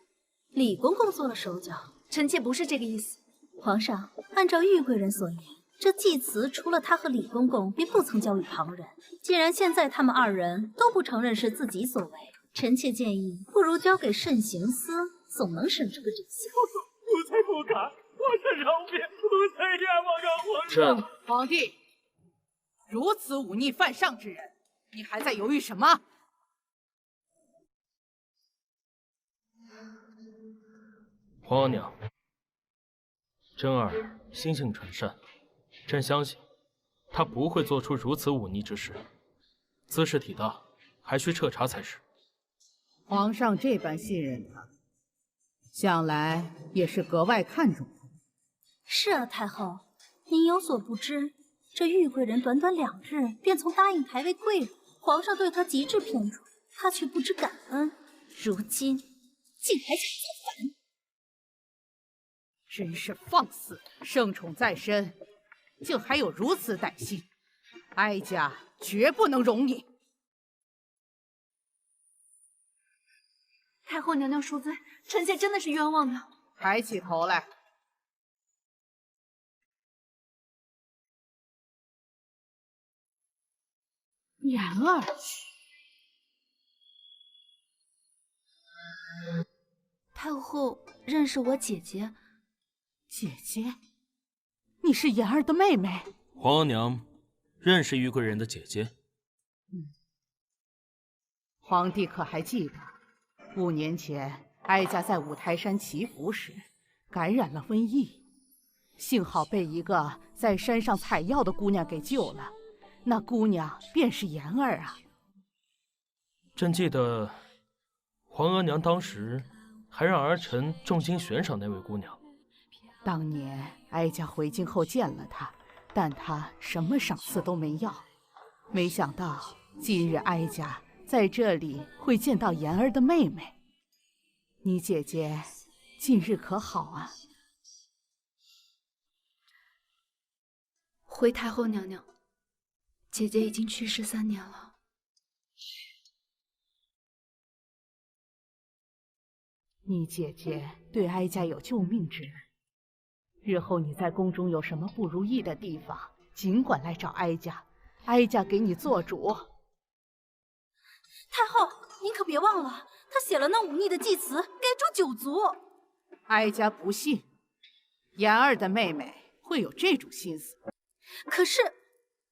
李公公做了手脚？臣妾不是这个意思。皇上，按照玉贵人所言，这祭祠除了他和李公公，便不曾交予旁人。既然现在他们二人都不承认是自己所为，臣妾建议，不如交给慎刑司，总能审出个真相。奴才不敢，皇上饶命，奴才冤枉啊，皇上。朕，皇帝，如此忤逆犯上之人，你还在犹豫什么？皇额娘，真儿心性纯善，朕相信她不会做出如此忤逆之事。兹事体大，还需彻查才是。皇上这般信任他，想来也是格外看重他。是啊，太后，您有所不知，这玉贵人短短2日便从答应抬为贵人，皇上对她极致偏宠，她却不知感恩，如今竟还想造反。真是放肆！圣宠在身，竟还有如此歹心，哀家绝不能容你。太后娘娘恕罪，臣妾真的是冤枉的。抬起头来。然儿，太后认识我姐姐。姐姐，你是妍儿的妹妹。皇额娘认识玉贵人的姐姐。皇帝可还记得5年前哀家在五台山祈福时感染了瘟疫，幸好被一个在山上采药的姑娘给救了，那姑娘便是妍儿啊。朕记得皇额娘当时还让儿臣重金悬赏那位姑娘。当年哀家回京后见了他，但他什么赏赐都没要。没想到今日哀家在这里会见到妍儿的妹妹。你姐姐近日可好啊？回太后娘娘，姐姐已经去世3年了。你姐姐对哀家有救命之恩，日后你在宫中有什么不如意的地方，尽管来找哀家，哀家给你做主。太后，您可别忘了，他写了那忤逆的祭词，该诛9族。哀家不信，妍儿的妹妹会有这种心思。可是，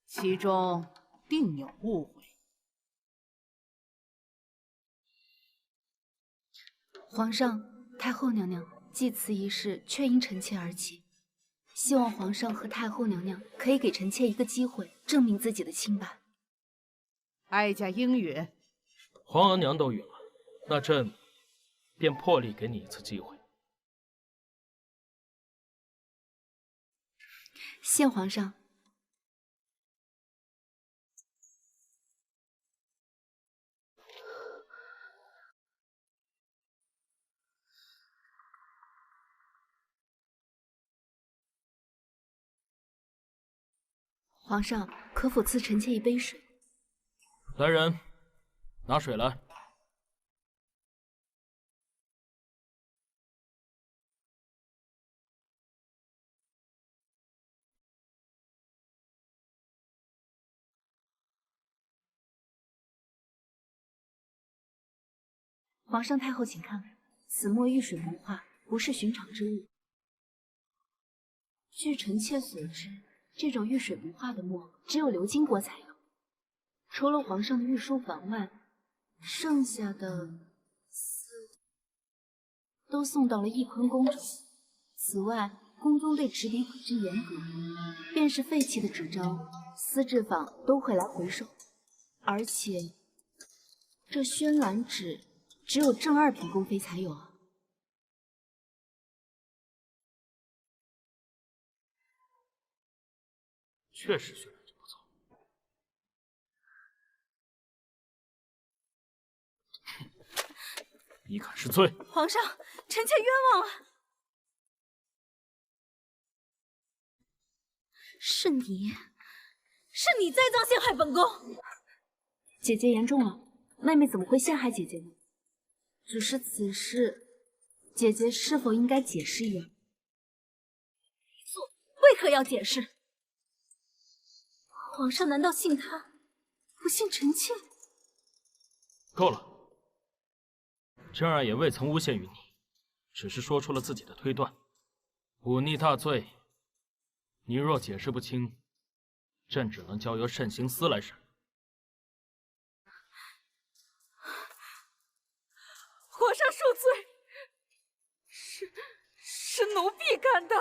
其中定有误会。皇上、太后娘娘，祭祀仪式确因臣妾而起，希望皇上和太后娘娘可以给臣妾一个机会，证明自己的清白。哀家应允。皇额娘都允了，那朕便破例给你一次机会。谢皇上。皇上，可否赐臣妾一杯水？来人，拿水来。皇上太后，请看，此墨遇水如画，不是寻常之物。据臣妾所知，这种遇水不化的墨，只有鎏金国才有。除了皇上的御书房外，剩下的都送到了翊坤宫中。此外，宫中对纸笔管制严格，便是废弃的纸张，丝制坊都会来回收。而且，这宣兰纸只有正2品宫妃才有啊。确实宣兰纸不错。你敢是罪？皇上，臣妾冤枉了。是你栽赃陷害本宫。姐姐言重了，妹妹怎么会陷害姐姐呢？只是此事，姐姐是否应该解释一二？没错，为何要解释？皇上难道信他，不信臣妾？够了，朕儿也未曾诬陷于你，只是说出了自己的推断。忤逆大罪，你若解释不清，朕只能交由慎刑司来审。皇上恕罪，是奴婢干的。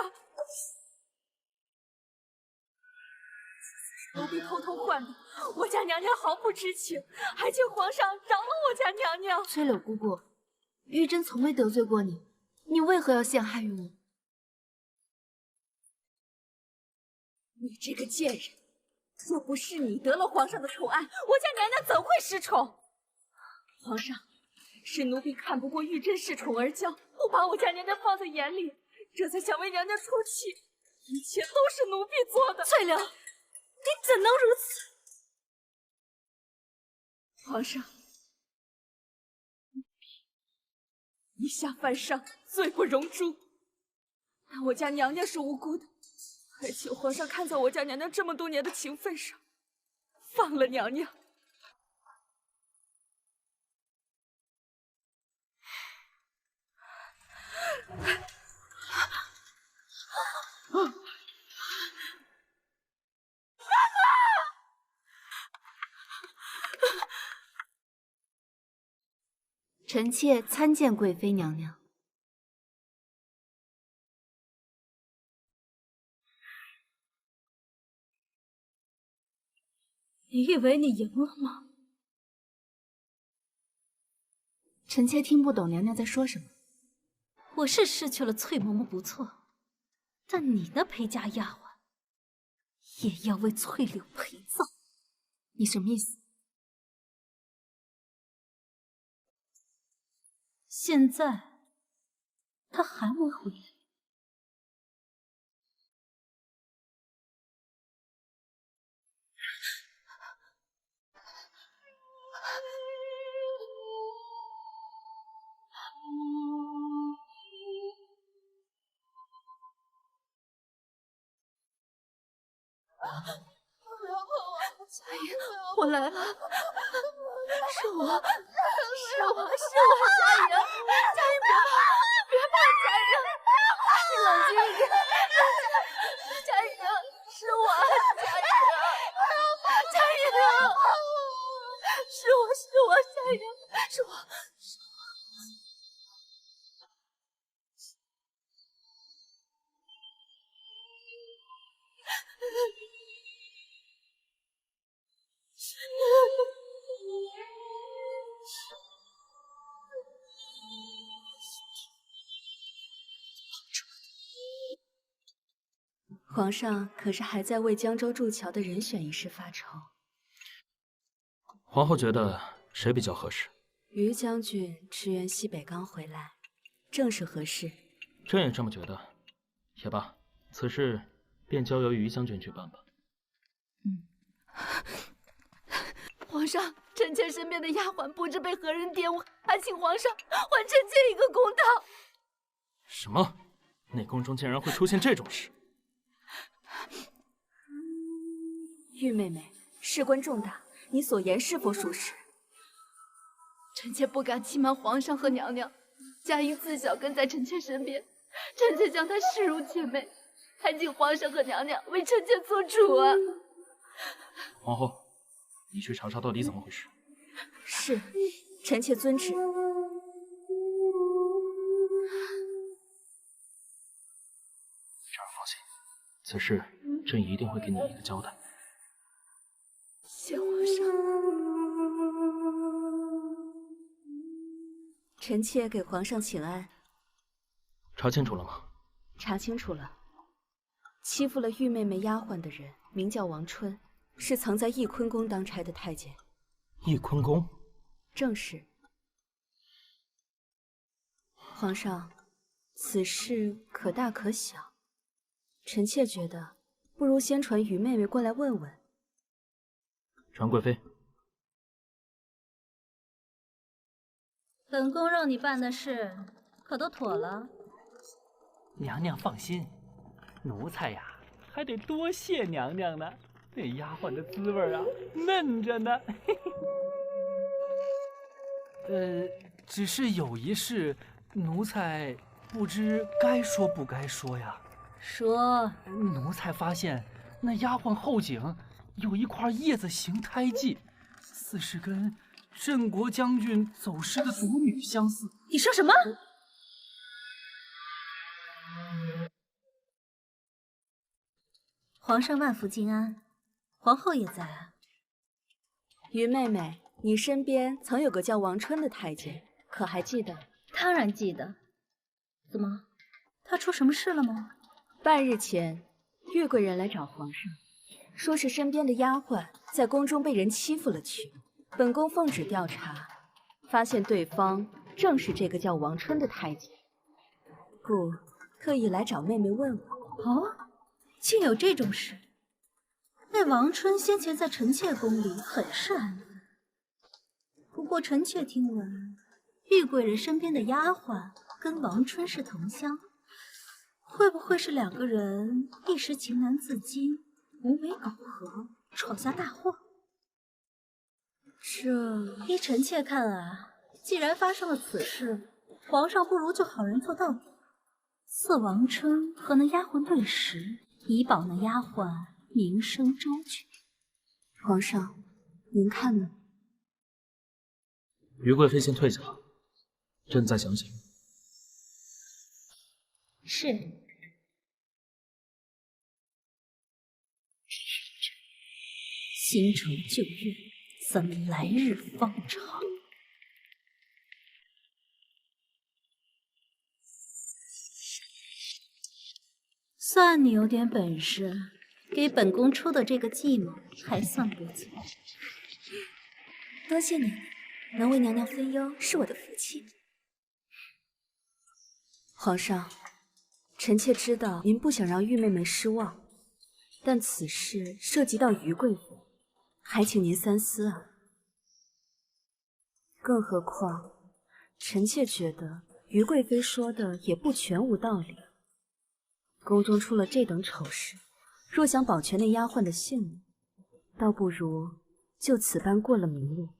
奴婢偷偷换的，我家娘娘毫不知情，还请皇上饶了我家娘娘。翠柳姑姑，玉珍从未得罪过你，你为何要陷害于我？你这个贱人！若不是你得了皇上的宠爱，我家娘娘怎会失宠？皇上，是奴婢看不过玉珍恃宠而骄，不把我家娘娘放在眼里，这才想为娘娘出气。一切都是奴婢做的。翠柳，你怎能如此？皇上，奴婢以下犯上，罪不容诛。但我家娘娘是无辜的，还请皇上看在我家娘娘这么多年的情分上，放了娘娘。臣妾参见贵妃娘娘。你以为你赢了吗？臣妾听不懂娘娘在说什么。我是失去了翠嬷嬷不错，但你的陪嫁丫鬟也要为翠柳陪葬。你什么意思？现在她还没回来。不要碰我！佳音，我来了，是我，佳音，佳音别怕，佳音，你冷静一点，佳音，是我，佳音，是我，佳音，是我。皇上可是还在为江州筑桥的人选一事发愁。皇后觉得谁比较合适？于将军驰援西北刚回来，正是合适。朕也这么觉得。也罢，此事便交由于将军去办吧。皇上，臣妾身边的丫鬟不知被何人玷污，还请皇上还臣妾一个公道。什么？内宫中竟然会出现这种事？玉妹妹，事关重大，你所言是否属实？臣妾不敢欺瞒皇上和娘娘。佳音自小跟在臣妾身边，臣妾将她视如姐妹，还请皇上和娘娘为臣妾做主啊！皇后，你去查查到底怎么回事。是，臣妾遵旨。这儿放心，此事朕一定会给你一个交代。谢皇上。臣妾给皇上请安。查清楚了吗？查清楚了，欺负了玉妹妹丫鬟的人名叫王春，是曾在翊坤宫当差的太监。翊坤宫？正是。皇上，此事可大可小，臣妾觉得不如先传于妹妹过来问问。传贵妃。本宫让你办的事可都妥了？娘娘放心，奴才呀还得多谢娘娘呢。那丫鬟的滋味啊，嫩着呢。只是有一事，奴才不知该说不该说呀。说。奴才发现那丫鬟后颈有一块叶子形胎记，似是跟镇国将军走失的独女相似。你说什么？皇上万福金安，皇后也在啊。于妹妹，你身边曾有个叫王春的太监，可还记得？当然记得。怎么，他出什么事了吗？半日前，玉贵人来找皇上，说是身边的丫鬟在宫中被人欺负了去。本宫奉旨调查，发现对方正是这个叫王春的太监，故特意来找妹妹问问。哦，竟有这种事！那王春先前在臣妾宫里很是安分，不过臣妾听闻，玉贵人身边的丫鬟跟王春是同乡，会不会是两个人一时情难自禁，无为搞合，闯下大祸？这依臣妾看啊，既然发生了此事，皇上不如就好人做到底，赐王春和那丫鬟对食，以保那丫鬟名声周全。皇上，您看呢？于贵妃先退下，朕再想想。是。新城旧月，怎来日方长？算你有点本事，给本宫出的这个计谋还算不错。多谢娘娘，能为娘娘分忧是我的福气。皇上，臣妾知道您不想让玉妹妹失望，但此事涉及到于贵妃，还请您三思啊。更何况，臣妾觉得于贵妃说的也不全无道理。宫中出了这等丑事，若想保全那丫鬟的性命，倒不如就此般过了明路。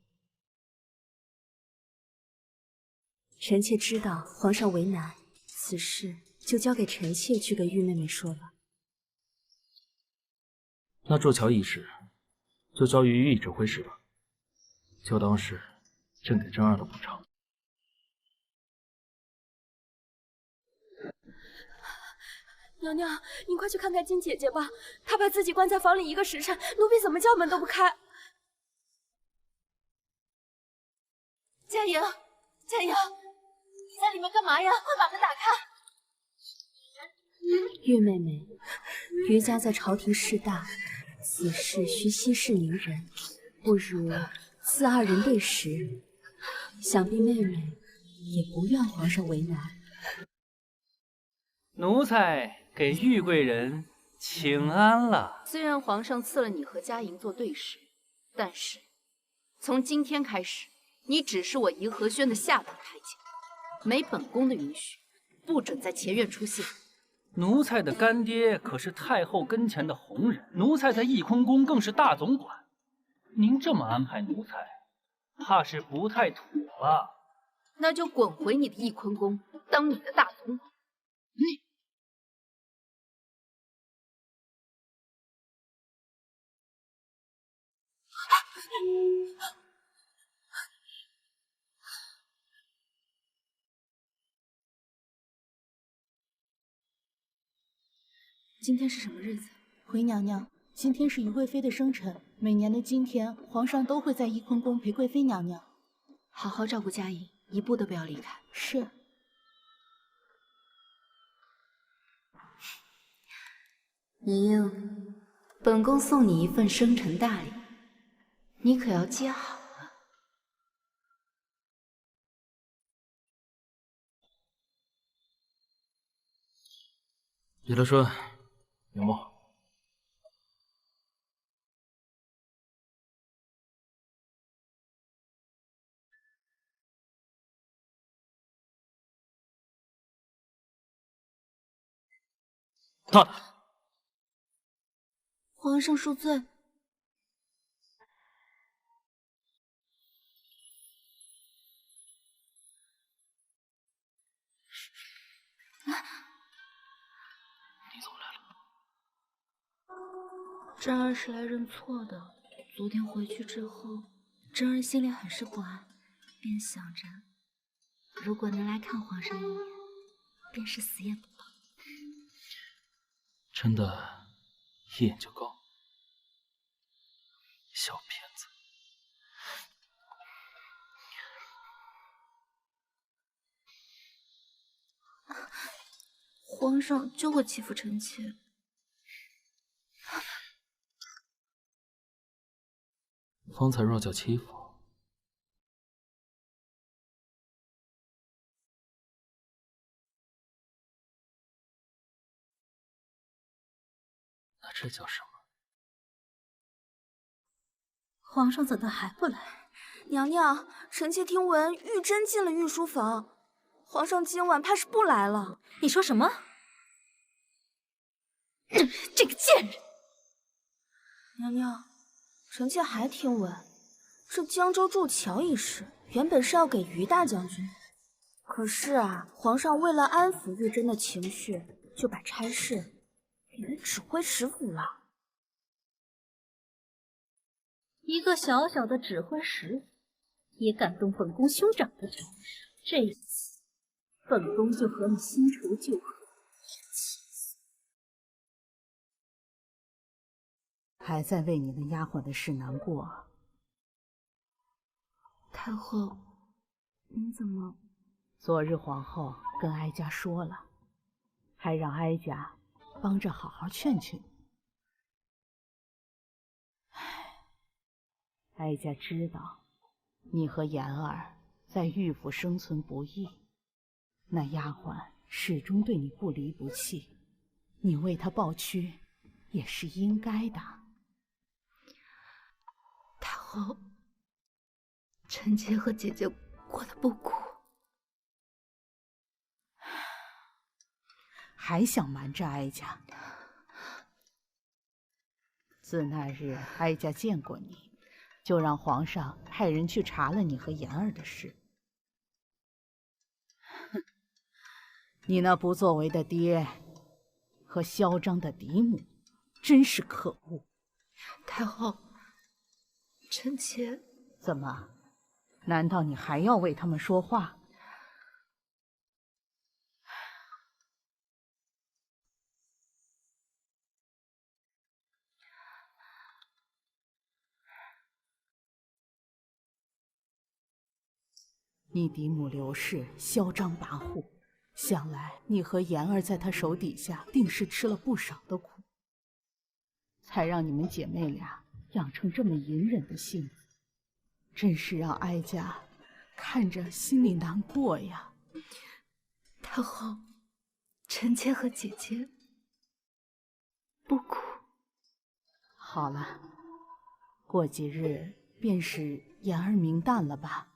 臣妾知道皇上为难，此事就交给臣妾去给玉妹妹说吧。那筑桥一事，就交于玉指挥使吧，就当是朕给真儿的补偿。娘娘，您快去看看金姐姐吧，她把自己关在房里1个时辰，奴婢怎么叫门都不开。佳莹，佳莹，你在里面干嘛呀？快把门打开！玉妹妹，于家在朝廷势大，此事需息事宁人，不如自2人对食。想必妹妹也不愿皇上为难。奴才给玉贵人请安了。虽然皇上赐了你和佳莹做对食，但是从今天开始，你只是我颐和轩的下等太监，没本宫的允许，不准在前院出现。奴才的干爹可是太后跟前的红人，奴才在翊坤宫更是大总管。您这么安排奴才，怕是不太妥吧？那就滚回你的翊坤宫，当你的大总管。今天是什么日子？回娘娘，今天是于贵妃的生辰，每年的今天，皇上都会在翊坤宫陪贵妃娘娘。好好照顾佳莹，一步都不要离开。是。莹，本宫送你一份生辰大礼，你可要接好了。李乐顺，明墨。大胆！皇上恕罪。你怎么来了？真儿是来认错的。昨天回去之后，真儿心里很是不安，便想着，如果能来看皇上一眼，便是死也不罢。真的，一眼就够？小骗子！皇上就会欺负臣妾。方才若叫欺负，那这叫什么？皇上怎的还不来？娘娘，臣妾听闻玉珍进了御书房，皇上今晚怕是不来了。你说什么？这个贱人！娘娘，臣妾还听闻，这江州筑桥一事原本是要给于大将军，可是啊，皇上为了安抚玉珍的情绪，就把差事给了指挥使府了。一个小小的指挥使也敢动本宫兄长的仇，这一次本宫就和你新仇旧恨。还在为你那丫鬟的事难过。太后，你怎么？昨日皇后跟哀家说了，还让哀家帮着好好劝劝你。哀家知道你和妍儿在玉府生存不易，那丫鬟始终对你不离不弃，你为她抱屈也是应该的。太后，臣妾和姐姐过得不苦。还想瞒着哀家？自那日哀家见过你，就让皇上派人去查了你和妍儿的事。哼，你那不作为的爹和嚣张的嫡母，真是可恶。太后，臣妾怎么？难道你还要为他们说话？你嫡母刘氏嚣张跋扈，想来你和妍儿在她手底下定是吃了不少的苦，才让你们姐妹俩养成这么隐忍的性子，真是让哀家看着心里难过呀。太后，臣妾和姐姐不苦。好了，过几日便是妍儿明诞了吧？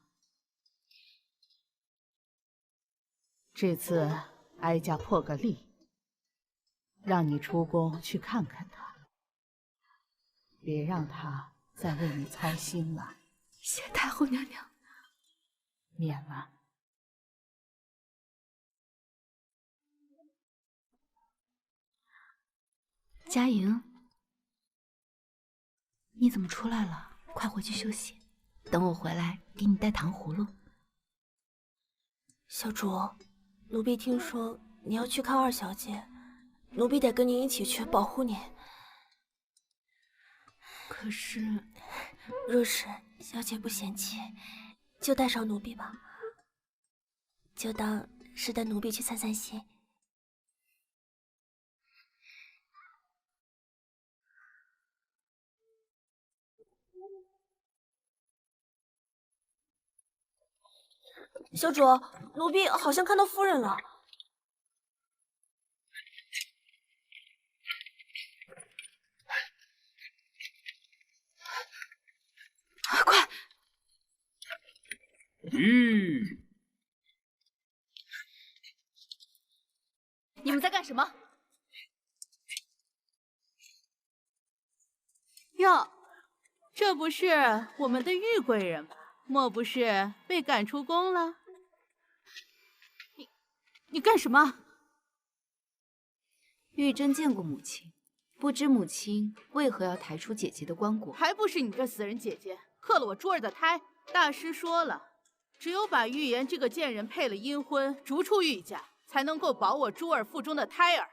这次哀家破个例，让你出宫去看看她，别让她再为你操心了。谢太后娘娘。免了。佳莹，你怎么出来了？快回去休息，等我回来给你带糖葫芦。小主，奴婢听说你要去看二小姐，奴婢得跟您一起去保护您。可是，若是小姐不嫌弃，就带上奴婢吧，就当是带奴婢去散散心。小主，奴婢好像看到夫人了。快！你们在干什么？哟，这不是我们的玉贵人吧？莫不是被赶出宫了？你干什么？玉珍见过母亲，不知母亲为何要抬出姐姐的棺椁？还不是你这死人姐姐克了我珠儿的胎！大师说了，只有把玉言这个贱人配了阴婚，逐出玉家，才能够保我珠儿腹中的胎儿。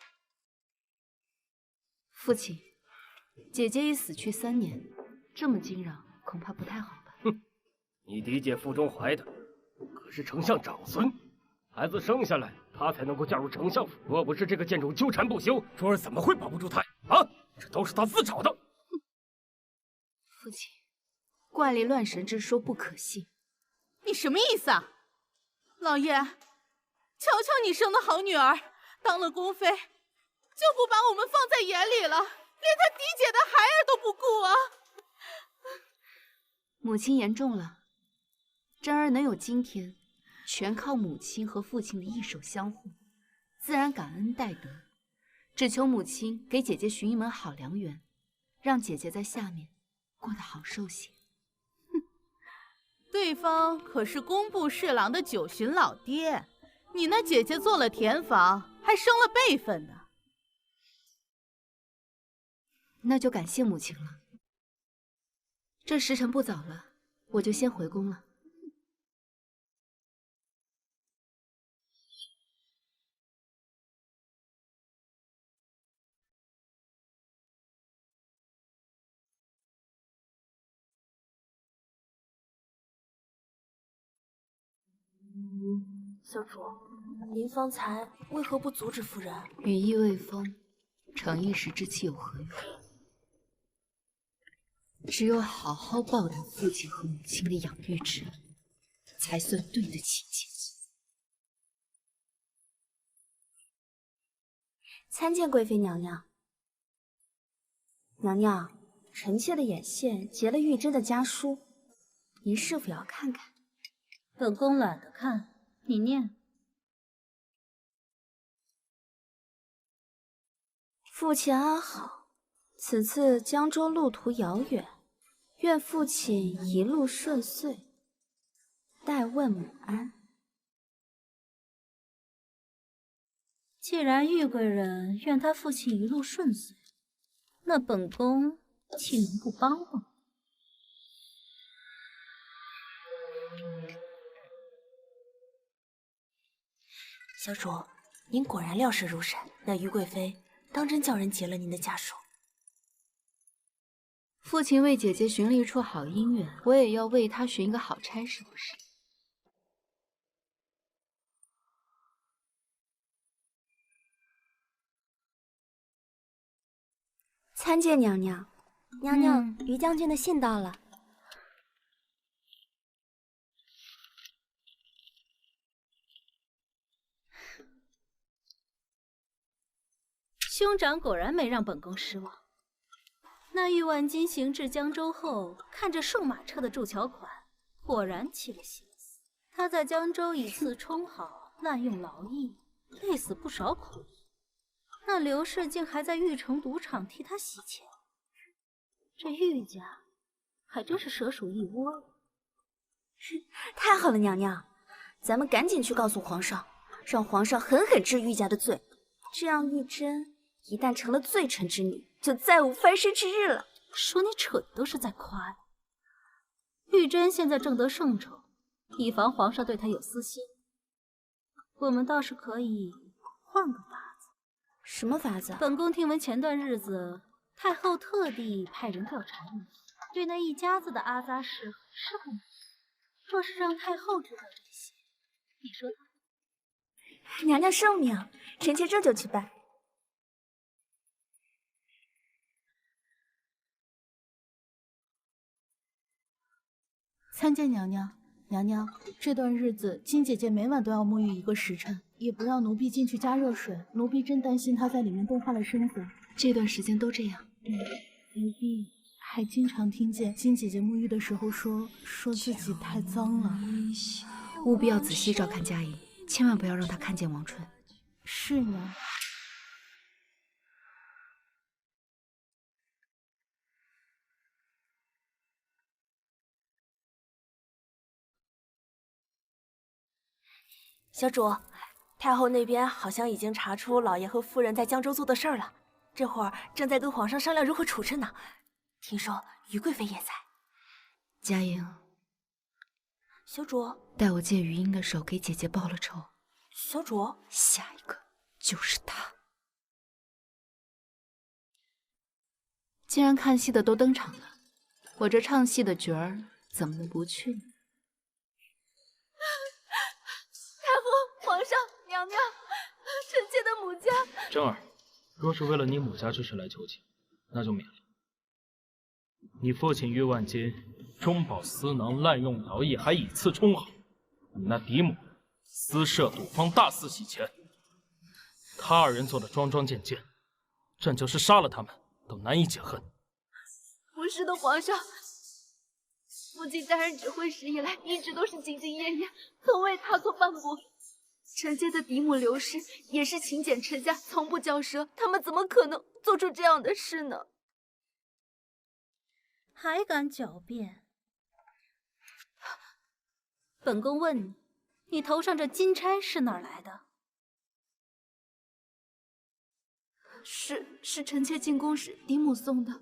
父亲，姐姐已死去3年，这么惊扰，恐怕不太好吧？哼，你嫡姐腹中怀的可是丞相长孙，孩子生下来，他才能够嫁入丞相府。若不是这个贱种纠缠不休，珠儿怎么会保不住胎啊？这都是他自找的。父亲，怪力乱神之说不可信。你什么意思啊？老爷，瞧瞧你生的好女儿，当了宫妃，就不把我们放在眼里了，连她嫡姐的孩儿都不顾啊！母亲言重了，珍儿能有今天，全靠母亲和父亲的一手相护，自然感恩戴德。只求母亲给姐姐寻一门好良缘，让姐姐在下面过得好受些。对方可是工部侍郎的九旬老爹，你那姐姐做了田房，还升了辈分呢。那就感谢母亲了。这时辰不早了，我就先回宫了。小主，您方才为何不阻止夫人？羽翼未丰，逞一时之气有何用？只有好好报答父亲和母亲的养育之恩，才算对得起姐姐。参见贵妃娘娘。娘娘，臣妾的眼线结了玉珍的家书，您是否要看看？本宫懒得看，你念。父亲安好，此次江州路途遥远，愿父亲一路顺遂。代问母安。既然玉贵人愿他父亲一路顺遂，那本宫岂能不帮帮？小主，您果然料事如神。那于贵妃当真叫人结了您的家书。父亲为姐姐寻了一处好姻缘，我也要为她寻一个好差，是不是？参见娘娘。娘娘，于将军的信到了。兄长果然没让本宫失望。那玉万金行至江州后，看着数马车的筑桥款，果然起了心思。他在江州以次充好，滥用劳役，累死不少苦役。那刘氏竟还在玉城赌场替他洗钱，这玉家还真是蛇鼠一窝呀！太好了，娘娘，咱们赶紧去告诉皇上，让皇上狠狠治玉家的罪，这样玉珍一旦成了罪臣之女，就再无翻身之日了。说你蠢都是在夸你。玉珍现在正得圣宠，以防皇上对她有私心，我们倒是可以换个法子。什么法子？本宫听闻前段日子太后特地派人调查你，对那一家子的阿扎氏很是不满。若是让太后知道这些，你说她？娘娘圣明，臣妾这就去办。参见娘娘。娘娘，这段日子金姐姐每晚都要沐浴1个时辰，也不让奴婢进去加热水。奴婢真担心她在里面冻坏了身子。这段时间都这样。奴婢还经常听见金姐姐沐浴的时候说自己太脏了。务必要仔细照看佳颖，千万不要让她看见王春。是娘。小主，太后那边好像已经查出老爷和夫人在江州做的事儿了，这会儿正在跟皇上商量如何处置呢。听说于贵妃也在。佳颖，小主，代我借余音的手给姐姐报了仇。小主，下一个就是她。既然看戏的都登场了，我这唱戏的角儿怎么能不去呢？皇上，娘娘，臣妾的母家。珍儿，若是为了你母家之事来求情，那就免了。你父亲于万金中饱私囊，滥用劳役，还以次充好。你那嫡母私设赌坊，大肆洗钱，他二人做的桩桩件件，朕就是杀了他们都难以解恨。不是的，皇上，父亲担任指挥使以来，一直都是兢兢业业，从未踏错半步。臣妾的嫡母刘氏也是勤俭持家，从不嚼舌，他们怎么可能做出这样的事呢？还敢狡辩？本宫问你，你头上这金钗是哪儿来的？是臣妾进宫时嫡母送的。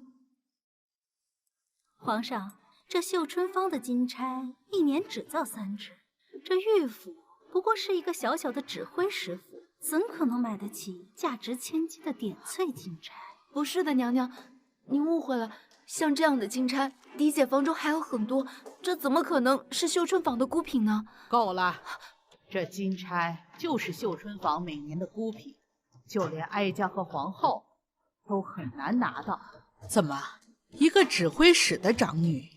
皇上，这绣春坊的金钗一年只造3只，这御府不过是一个小小的指挥使府，怎可能买得起价值千金的点翠金钗？不是的，娘娘，您误会了。像这样的金钗，嫡姐房中还有很多，这怎么可能是绣春坊的孤品呢？够了，这金钗就是绣春坊每年的孤品，就连哀家和皇后都很难拿到。怎么，一个指挥使的长女，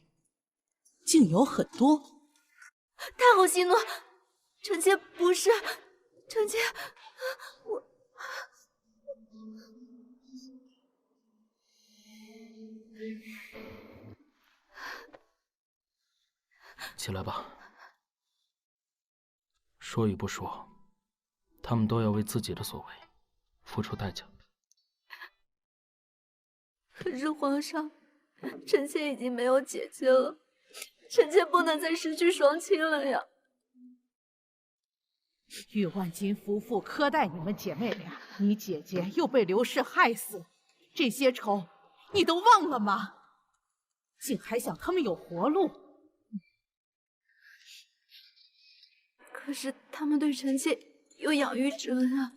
竟有很多？太后息怒，臣妾不是，臣妾，我。起来吧。说与不说，他们都要为自己的所为付出代价。可是皇上，臣妾已经没有姐姐了，臣妾不能再失去双亲了呀。玉万金夫妇苛待你们姐妹俩，你姐姐又被刘氏害死，这些仇你都忘了吗？竟还想他们有活路？可是他们对臣妾有养育之恩啊，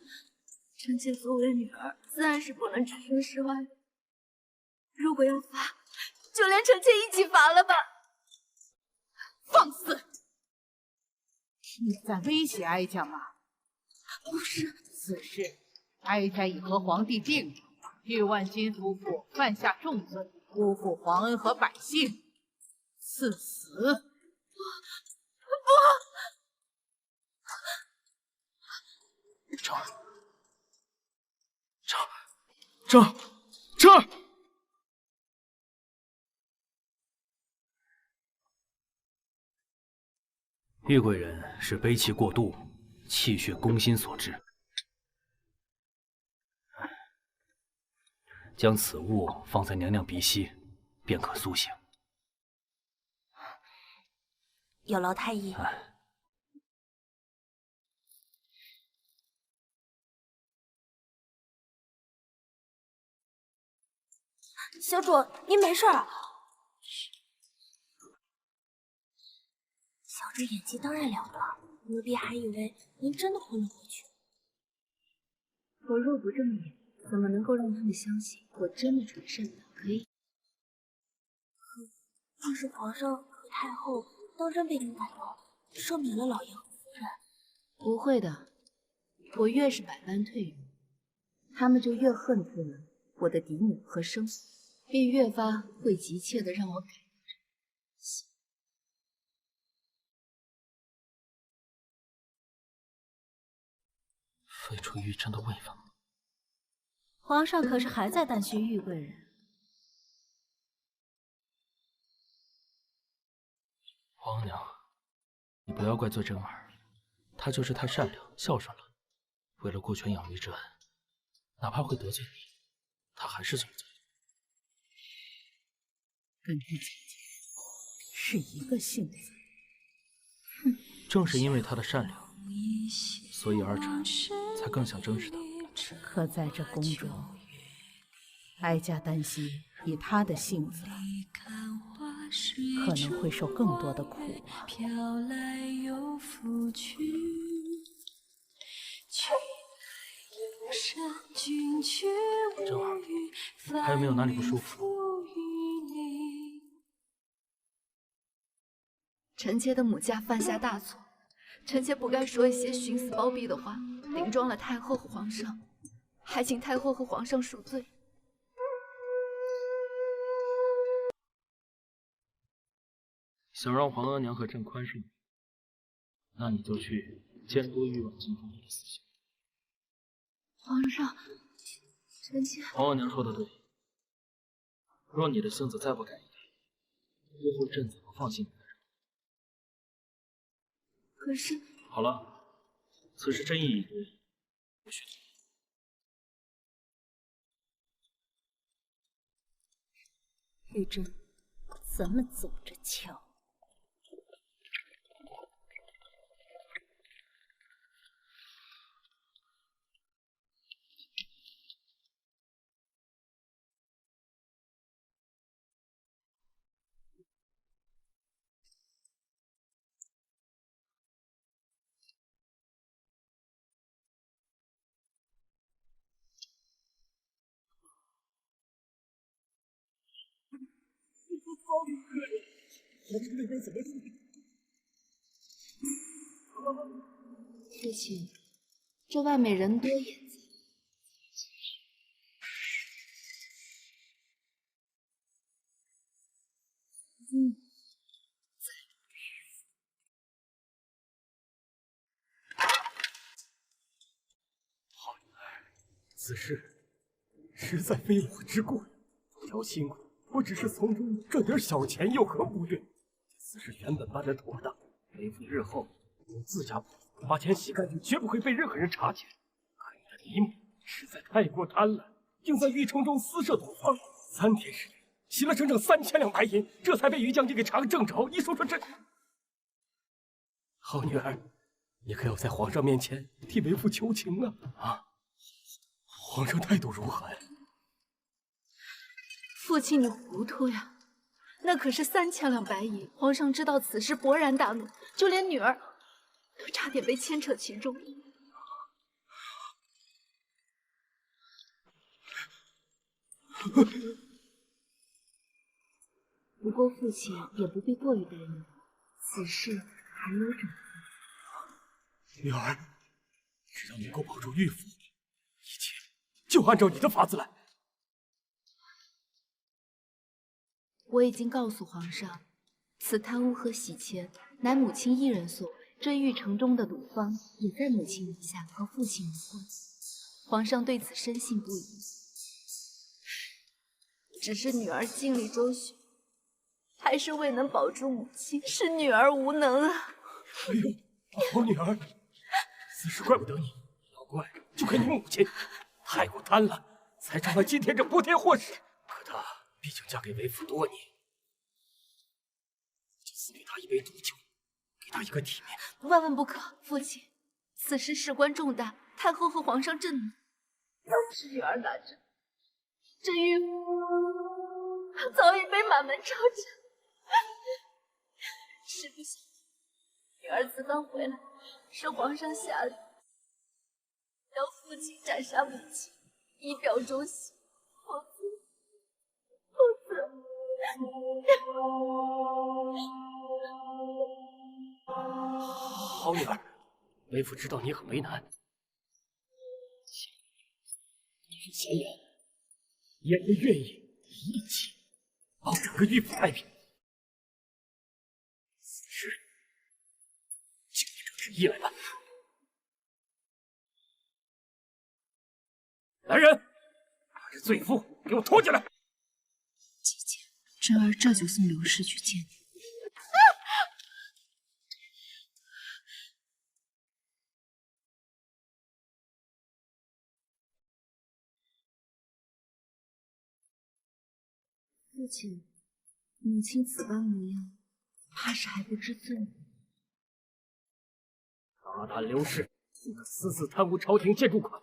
臣妾作为女儿，自然是不能置身事外的。如果要罚，就连臣妾一起罚了吧！放肆！你在威胁哀家吗？不是，此事哀家已和皇帝定了，玉万金夫妇犯下重罪，辜负皇恩和百姓，赐死！不！这！玉贵人是悲气过度，气血攻心所致。将此物放在娘娘鼻息，便可苏醒。有劳太医。小主，您没事啊？小主演技当然了得，奴婢还以为您真的昏了过去。我若不正眼，怎么能够让他们相信我真的转肾了？可以。要是皇上和太后当真被您感动，赦免了老爷和夫人，不会的。我越是百般退让，他们就越恨出了我的嫡母和生父，便越发会急切的让我改。废除玉珍的位分。皇上可是还在担心玉贵人。皇娘，你不要怪罪珍儿，她就是太善良孝顺了，为了顾全养育之恩，哪怕会得罪你，她还是这么做。跟你姐姐是一个性子。正是因为她的善良，所以儿臣才更想珍视她。可在这宫中，哀家担心以她的性子，可能会受更多的苦啊。珍儿，还有没有哪里不舒服？臣妾的母家犯下大错，臣妾不该说一些徇私包庇的话，顶撞了太后和皇上，还请太后和皇上恕罪。想让皇额娘和朕宽恕你，那你就去监督玉婉金夫妇的死刑。皇上，臣妾……皇额娘说的对，若你的性子再不改一点，日后朕怎么放心你？可是，好了，此事真意已决，不许提。玉珍，咱们走着瞧。父亲，这外面人多眼杂，好女儿，此事实在非我之过，不要辛苦。我只是从中赚点小钱，有何不对？此事原本办得妥当，为父日后有自家铺子，把钱洗干净，绝不会被任何人察觉。可你的李母实在太过贪婪，竟在玉城中私设赌坊，3天时间洗了整整3000两白银，这才被于将军给查个正着。你说说这……好女儿，你可要在皇上面前替为父求情啊！啊，皇上态度如何呀？父亲，你糊涂呀！那可是3000两白银，皇上知道此事，勃然大怒，就连女儿都差点被牵扯其中。不过父亲也不必过于担忧，此事还有转机。女儿，只要能够保住玉府，一切就按照你的法子来。我已经告诉皇上，此贪污和洗钱乃母亲一人所为，这玉城中的赌坊也在母亲名下，和父亲无关。皇上对此深信不疑。只是女儿尽力周旋，还是未能保住母亲，是女儿无能啊！哎呦，好女儿，此事怪不得你，要怪就怪你母亲，太过贪婪，才成了今天这泼天祸事。可她毕竟嫁给为父多年，就赐给她一杯毒酒，给她一个体面。万万不可，父亲，此事事关重大，太后和皇上震怒，要不是女儿拦着，这玉府早已被满门抄斩。实不相瞒，女儿自刚回来，是皇上下令要父亲斩杀母亲，以表忠心。否则，好女儿，为父知道你很为难，你是贤良，燕人愿意一起保整个玉府太平。此事就按照旨意来办。来人，把这罪妇给我拖进来！姐姐，真儿这就送刘氏去见你。父亲，母亲此般模样，怕是还不知罪呢。大胆刘氏，竟可私自贪污朝廷建筑款，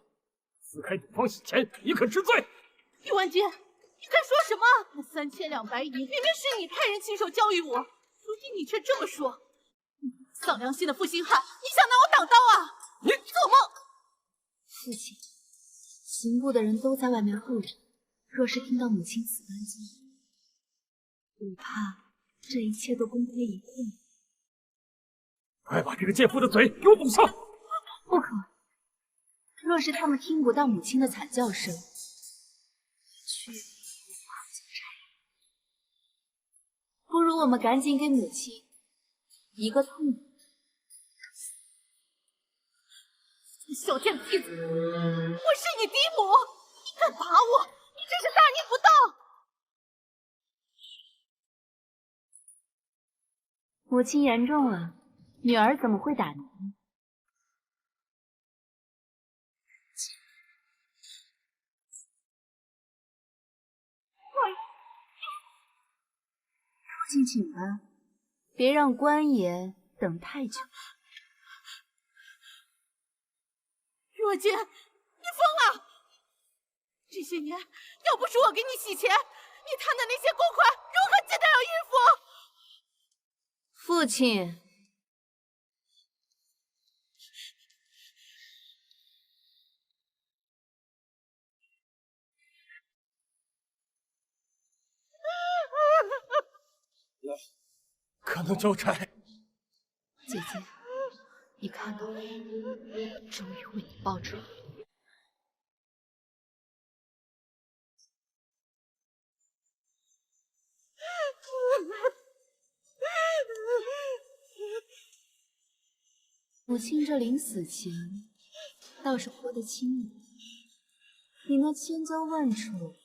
私开赌坊洗钱，你可知罪？玉婉君，你在说什么？那3000两白银明明是你派人亲手交予我，如今你却这么说，丧良心的负心汉，你想拿我挡刀啊？你做梦！父亲，刑部的人都在外面候着，若是听到母亲此般经历，我怕这一切都功亏一篑。快把这个贱妇的嘴给我堵上！不可，若是他们听不到母亲的惨叫声，却无法交差。不如我们赶紧给母亲一个痛苦。小贱坯子，我是你嫡母，你敢打我，你真是大逆不道！母亲言重了，女儿怎么会打您呢？父亲请吧，别让官爷等太久。若君，你疯了！这些年，要不是我给你洗钱，你贪的那些公款如何接得了玉府？父亲，可能交差。姐姐，你看到了，终于为你报仇了。母亲这临死前倒是活得轻盈。你那千娇万宠、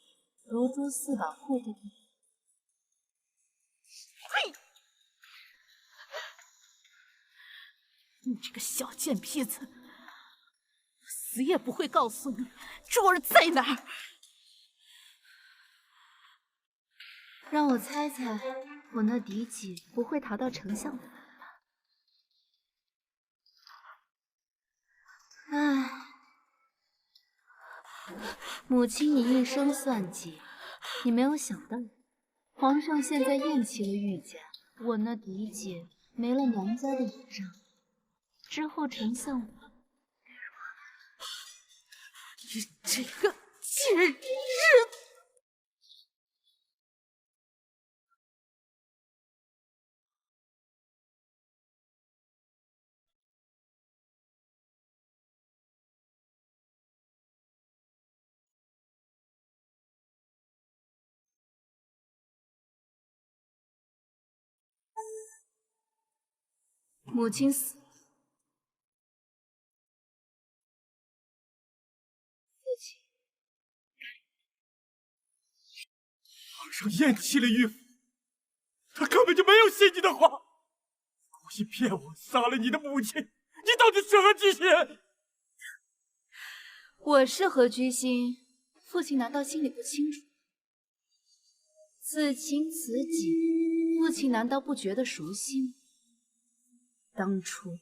如珠似宝护的你，你这个小贱坯子，我死也不会告诉你珠儿在哪儿。让我猜猜，我那嫡姐不会逃到丞相府吧？唉，母亲，你一生算计，你没有想到，皇上现在厌弃了御家，我那嫡姐没了娘家的倚仗，之后丞相府，你这个贱人！母亲死了，父亲，皇上厌弃了御府，他根本就没有信你的话，故意骗我杀了你的母亲，你到底是何居心？我是何居心，父亲难道心里不清楚？此情此景，父亲难道不觉得熟悉吗？当初，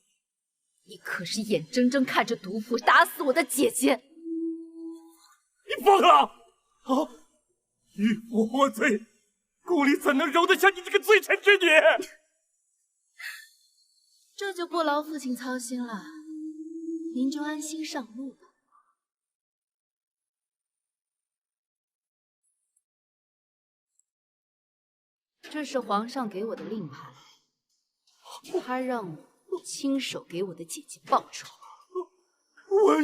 你可是眼睁睁看着毒妇打死我的姐姐！你疯了！啊！御府获罪，宫里怎能容得下你这个罪臣之女？这就不劳父亲操心了，您就安心上路吧。这是皇上给我的令牌。他让我亲手给我的姐姐报仇。我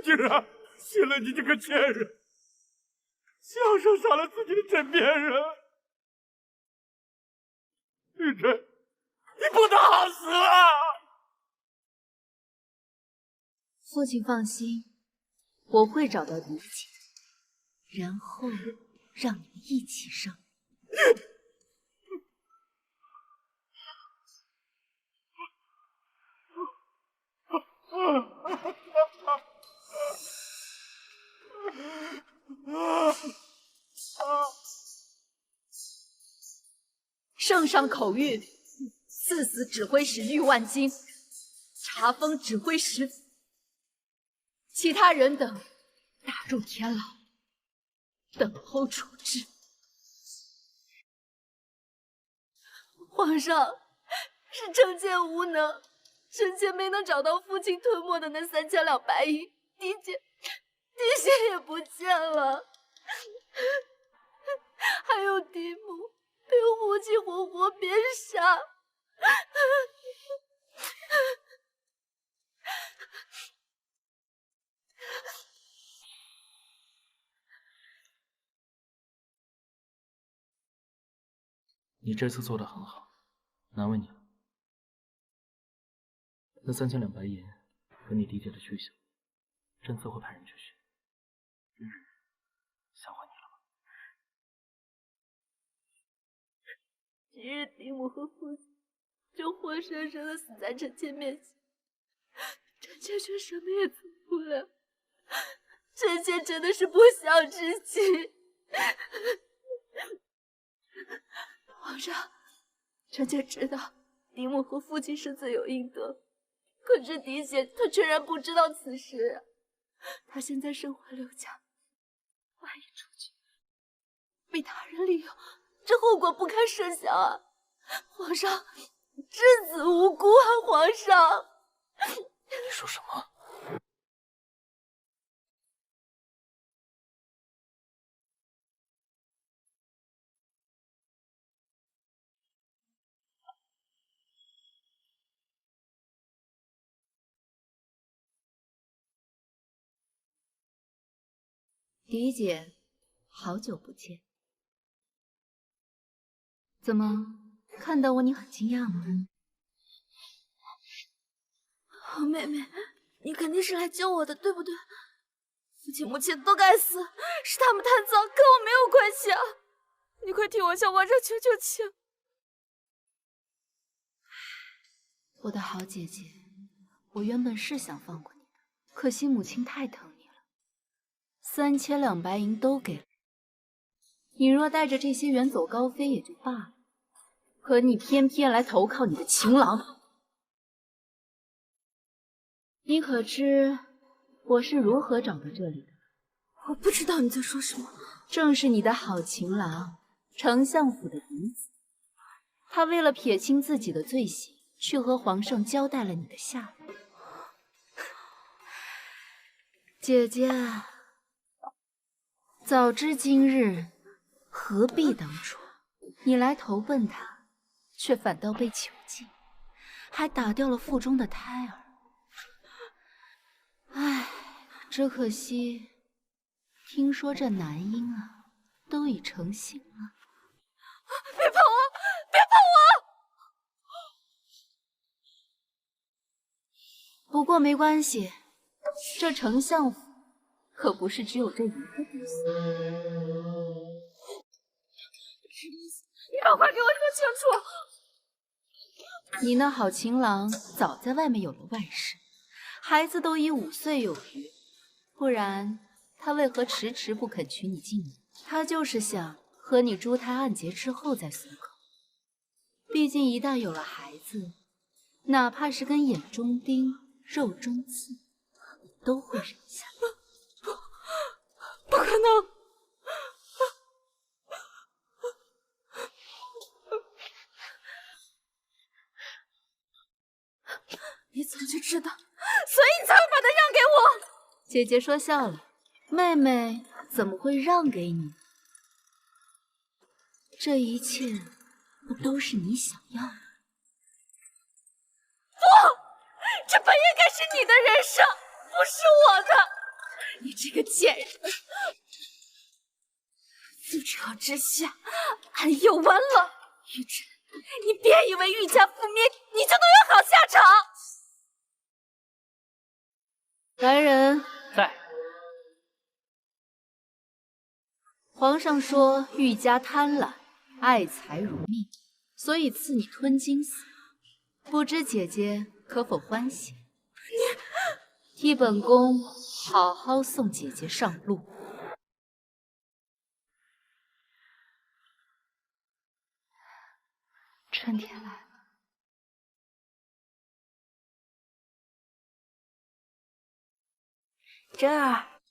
竟然信了你这个贱人，想手杀了自己的枕边人。玉珍，你不得好死啊！父亲放心，我会找到嫡姐，然后让你们一起上。圣上口谕：赐死指挥使玉万金，查封指挥使，其他人等打入天牢，等候处置。皇上，是臣妾无能，臣妾没能找到父亲吞没的那3200亿，嫡姐也不见了，还有嫡母被父亲活活鞭杀。你这次做得很好，难为你了。那3200银和你嫡姐的去向，朕自会派人去寻。想回你了吗？今日嫡母和父亲就活生生的死在臣妾面前，臣妾却什么也做不了。臣妾真的是不孝之妻。皇上，臣妾知道嫡母和父亲是罪有应得，可是嫡姐她全然不知道此事啊。她现在身怀6甲，万一出去被他人利用，这后果不堪设想啊！皇上，稚子无辜啊！皇上，你说什么？嫡姐，好久不见。怎么，看到我你很惊讶吗？妹妹，你肯定是来救我的，对不对？父亲母亲都该死，是他们贪赃，跟我没有关系啊！你快替我向皇上求求情。我的好姐姐，我原本是想放过你的，可惜母亲太疼你了，3千两白银都给了你。你若带着这些远走高飞也就罢了，可你偏偏来投靠你的情郎。你可知我是如何找到这里的？我不知道你在说什么。正是你的好情郎，丞相府的嫡子。他为了撇清自己的罪行，去和皇上交代了你的下落。姐姐，早知今日，何必当初？你来投奔他，却反倒被囚禁，还打掉了腹中的胎儿。唉，只可惜，听说这男婴啊，都已成型了。别碰我！别碰我！不过没关系，这丞相府可不是只有这一个东西。你赶快给我说清楚！你那好情郎早在外面有了外室，孩子都已5岁有余，不然他为何迟迟不肯娶你进门？他就是想和你珠胎暗结之后再松口。毕竟一旦有了孩子，哪怕是根眼中钉、肉中刺，你都会忍下。不可能！你早就知道，所以你才会把他让给我。姐姐说笑了，妹妹怎么会让给你？这一切不都是你想要的？不，这本应该是你的人生，不是我的。你这个贱人，自朝之下，暗诱完了玉珍。你别以为玉家覆灭，你就能有好下场。来人，在。皇上说玉家贪婪，爱财如命，所以赐你吞金死。不知姐姐可否欢喜？替本宫好好送姐姐上路。春天来了。珍儿，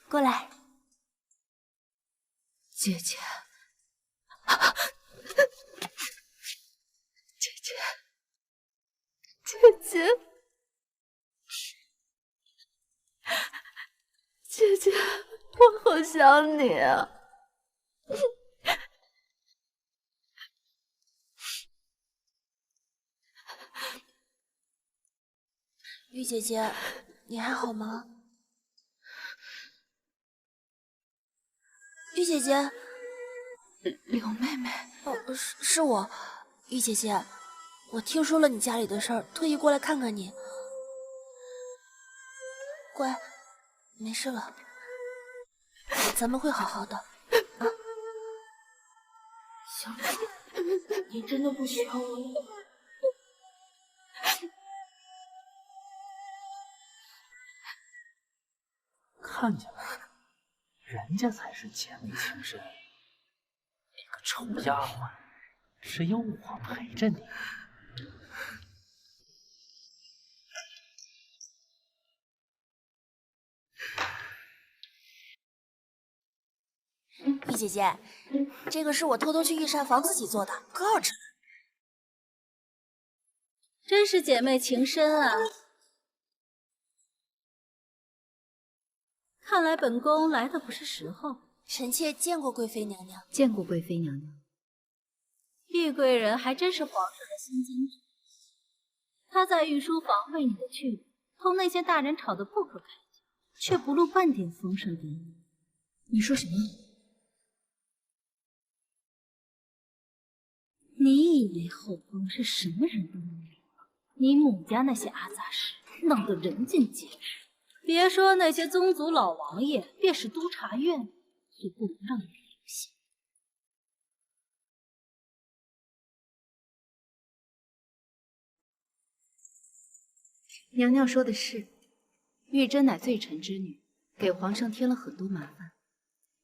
过来。姐姐，姐姐，姐姐，我好想你啊！玉姐姐，你还好吗？玉姐姐，柳妹妹，是我，玉姐姐，我听说了你家里的事儿，特意过来看看你。乖，没事了，咱们会好好的。啊，小主，你真的不需要我了。看见了，人家才是姐妹情深。你个臭丫鬟，只有我陪着你。玉姐姐，这个是我偷偷去御膳房自己做的，可好吃了。真是姐妹情深啊！看来本宫来的不是时候。臣妾见过贵妃娘娘，见过贵妃娘娘。玉贵人还真是皇上的心尖子，她在御书房为你的去留，同那些大人吵得不可开交，却不露半点风声给你。你说什么？你以为后宫是什么人都能有？你母家那些阿杂事弄得人尽皆知，别说那些宗族老王爷，便是督察院也不能让你留下。娘娘说的是，玉珍乃罪臣之女，给皇上添了很多麻烦。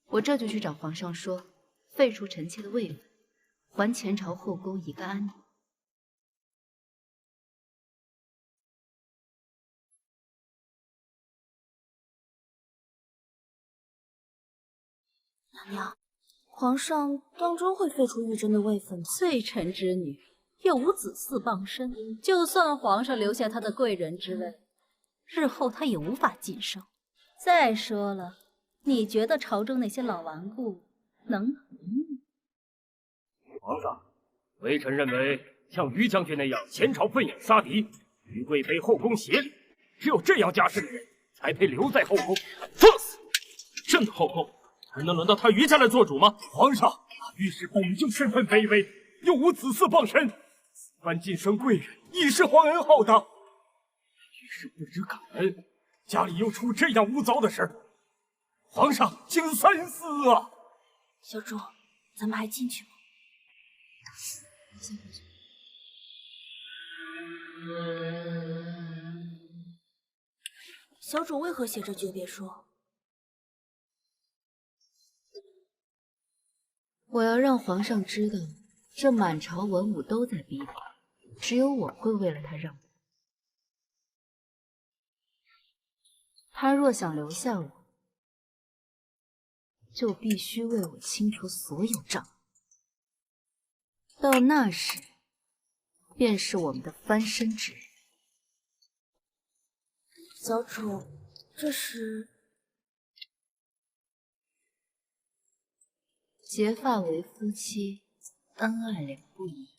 我这就去找皇上说，废除臣妾的位分，还前朝后宫一个安宁。娘娘，皇上当真会废除玉珍的位分吗？罪臣之女，又无子嗣傍身，就算皇上留下她的贵人之位，日后她也无法晋升。再说了，你觉得朝中那些老顽固能容你？皇上，微臣认为像于将军那样前朝奋勇杀敌，于贵妃后宫协力，只有这样家世的人才配留在后宫。作死！朕的后宫还能轮到他于家来做主吗？皇上，于氏本就身份卑微，又无子嗣傍身，此番晋升贵人，已是皇恩浩荡。于氏不知感恩，家里又出这样污糟的事儿，皇上请三思啊！小主，咱们还进去吗？先回去。小主为何写着诀别书？我要让皇上知道，这满朝文武都在逼他，只有我会为了他让步。他若想留下我，就必须为我清除所有障碍。到那时，便是我们的翻身之日。小主，这是结发为夫妻，恩爱两不疑。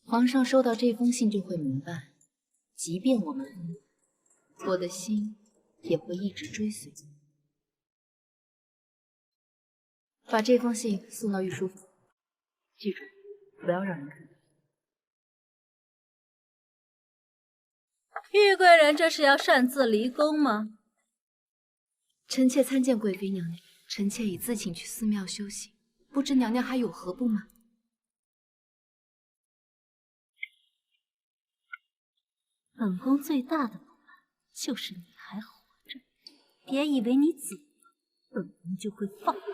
皇上收到这封信就会明白，即便我们分离，我的心也会一直追随你。把这封信送到御书房，记住，不要让人看到。玉贵人这是要擅自离宫吗？臣妾参见贵妃娘娘，臣妾已自请去寺庙修行，不知娘娘还有何不满？本宫最大的不满就是你还活着，别以为你死了，本宫就会放过你。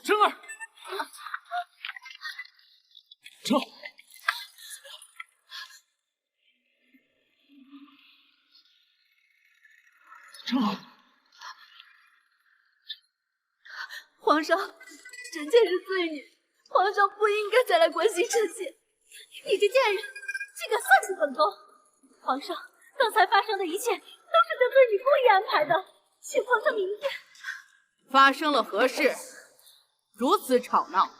珍儿，这皇上，臣妾是罪女，皇上不应该再来关心臣妾。你这贱人，竟敢算计本宫！皇上，刚才发生的一切都是本尊女故意安排的，请皇上明鉴。发生了何事？如此吵闹！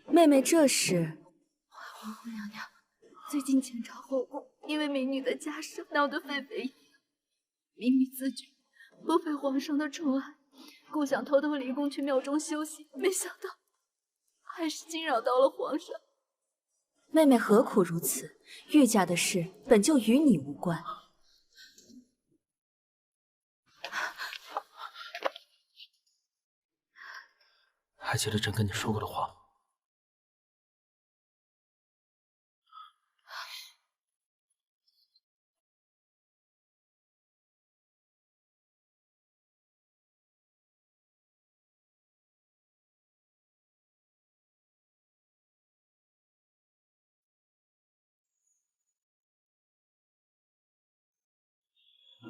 妹妹，这是皇后娘娘，最近前朝后宫因为民女的家事闹得沸沸扬扬，民女自觉不配皇上的宠爱，故想偷偷离宫去庙中休息，没想到还是惊扰到了皇上。妹妹何苦如此？玉家的事本就与你无关。还记得朕跟你说过的话吗？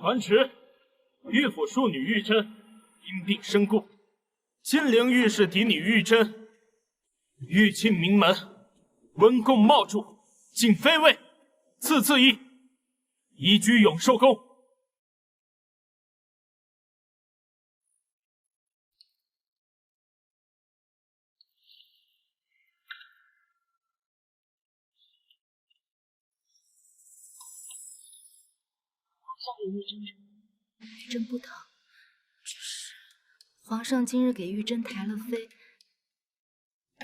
传旨，御府庶女玉珍因病身故，金陵御史嫡女玉珍，玉沁名门，文贡茂著，进妃位，赐赐意，移居永寿宫。上有玉珍者，玉珍不疼，只是皇上今日给玉珍抬了妃，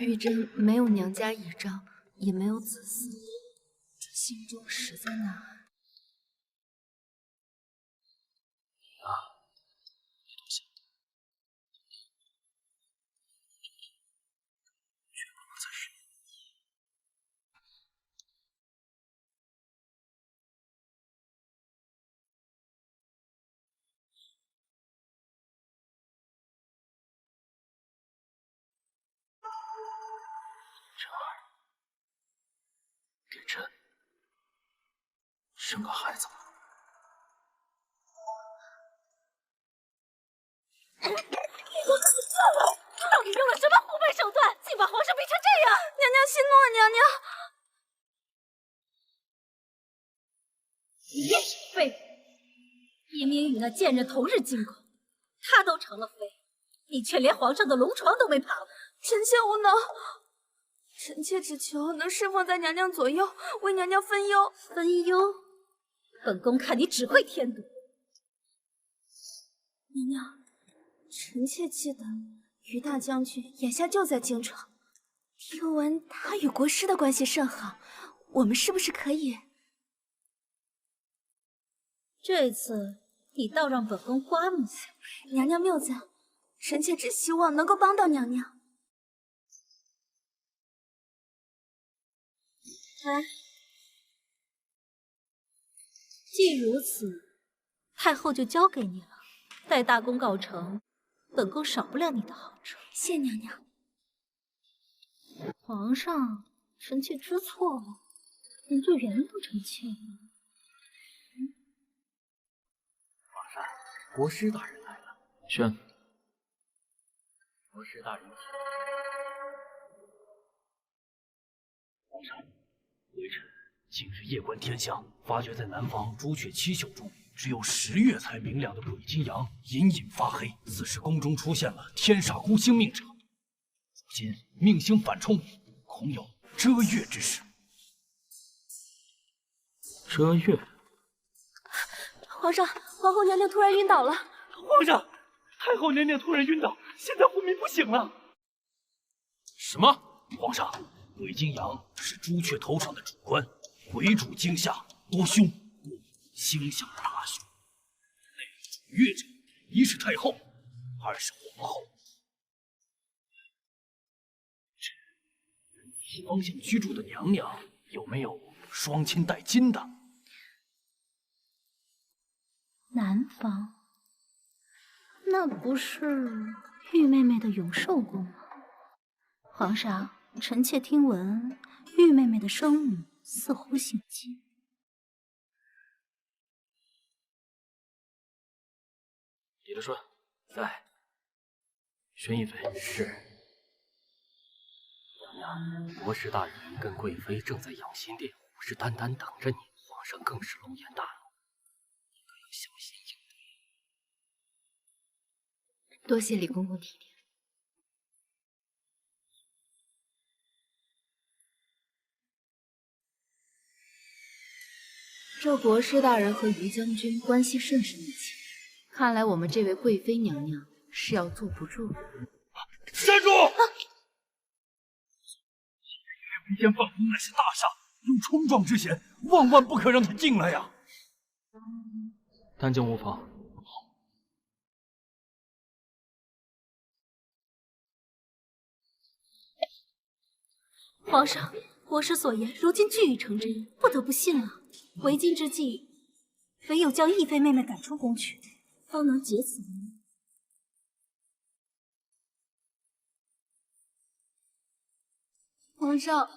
玉珍没有娘家倚仗，也没有子嗣，这心中实在难安。给朕生个孩子吧。你到底用了什么狐媚手段，竟把皇上逼成这样？娘娘息怒，娘娘。妃，叶明与那贱人同日进宫，她都成了妃，你却连皇上的龙床都没爬过。臣妾无能，臣妾只求能侍奉在娘娘左右，为娘娘分忧。分忧？本宫看你只会添堵。娘娘，臣妾记得于大将军眼下就在京城，听闻他与国师的关系甚好，我们是不是可以？这次你倒让本宫刮目相看。娘娘谬赞，臣妾只希望能够帮到娘娘。来，既如此，太后就交给你了。待大功告成，本宫少不了你的好处。谢娘娘。皇上，臣妾知错了，您就原谅臣妾吧。皇上，国师大人来了。宣。国师大人。皇上，微臣近日夜观天象，发觉在南方朱雀七宿中，只有10月才明亮的鬼金阳隐隐发黑，似是宫中出现了天煞孤星命者。如今命星反冲，恐有遮月之事。遮月？皇上，皇后娘娘突然晕倒了。皇上，太后娘娘突然晕倒，现在昏迷不醒了。什么？皇上，鬼金阳是朱雀头上的主官，鬼主惊吓，多凶，故星象大凶。内主月者，一是太后，二是皇后。这方向居住的娘娘有没有双亲带金的？南方，那不是玉妹妹的永寿宫吗？皇上，臣妾听闻玉妹妹的生母似乎姓金。李德顺在。宣义妃是。娘娘，国师大人跟贵妃正在养心殿，虎视眈眈等着你，皇上更是龙颜大怒，你可要小心应对。多谢李公公提点。这国师大人和于将军关系甚是密切，看来我们这位贵妃娘娘是要坐不住了。站住！人间放宫乃是大厦，有冲撞之嫌，万万不可让他进来呀！但竟无妨。皇上，国师所言，如今俱已成真，不得不信了。为今之计，唯有将义妃妹妹赶出宫去，方能解此谜。皇上，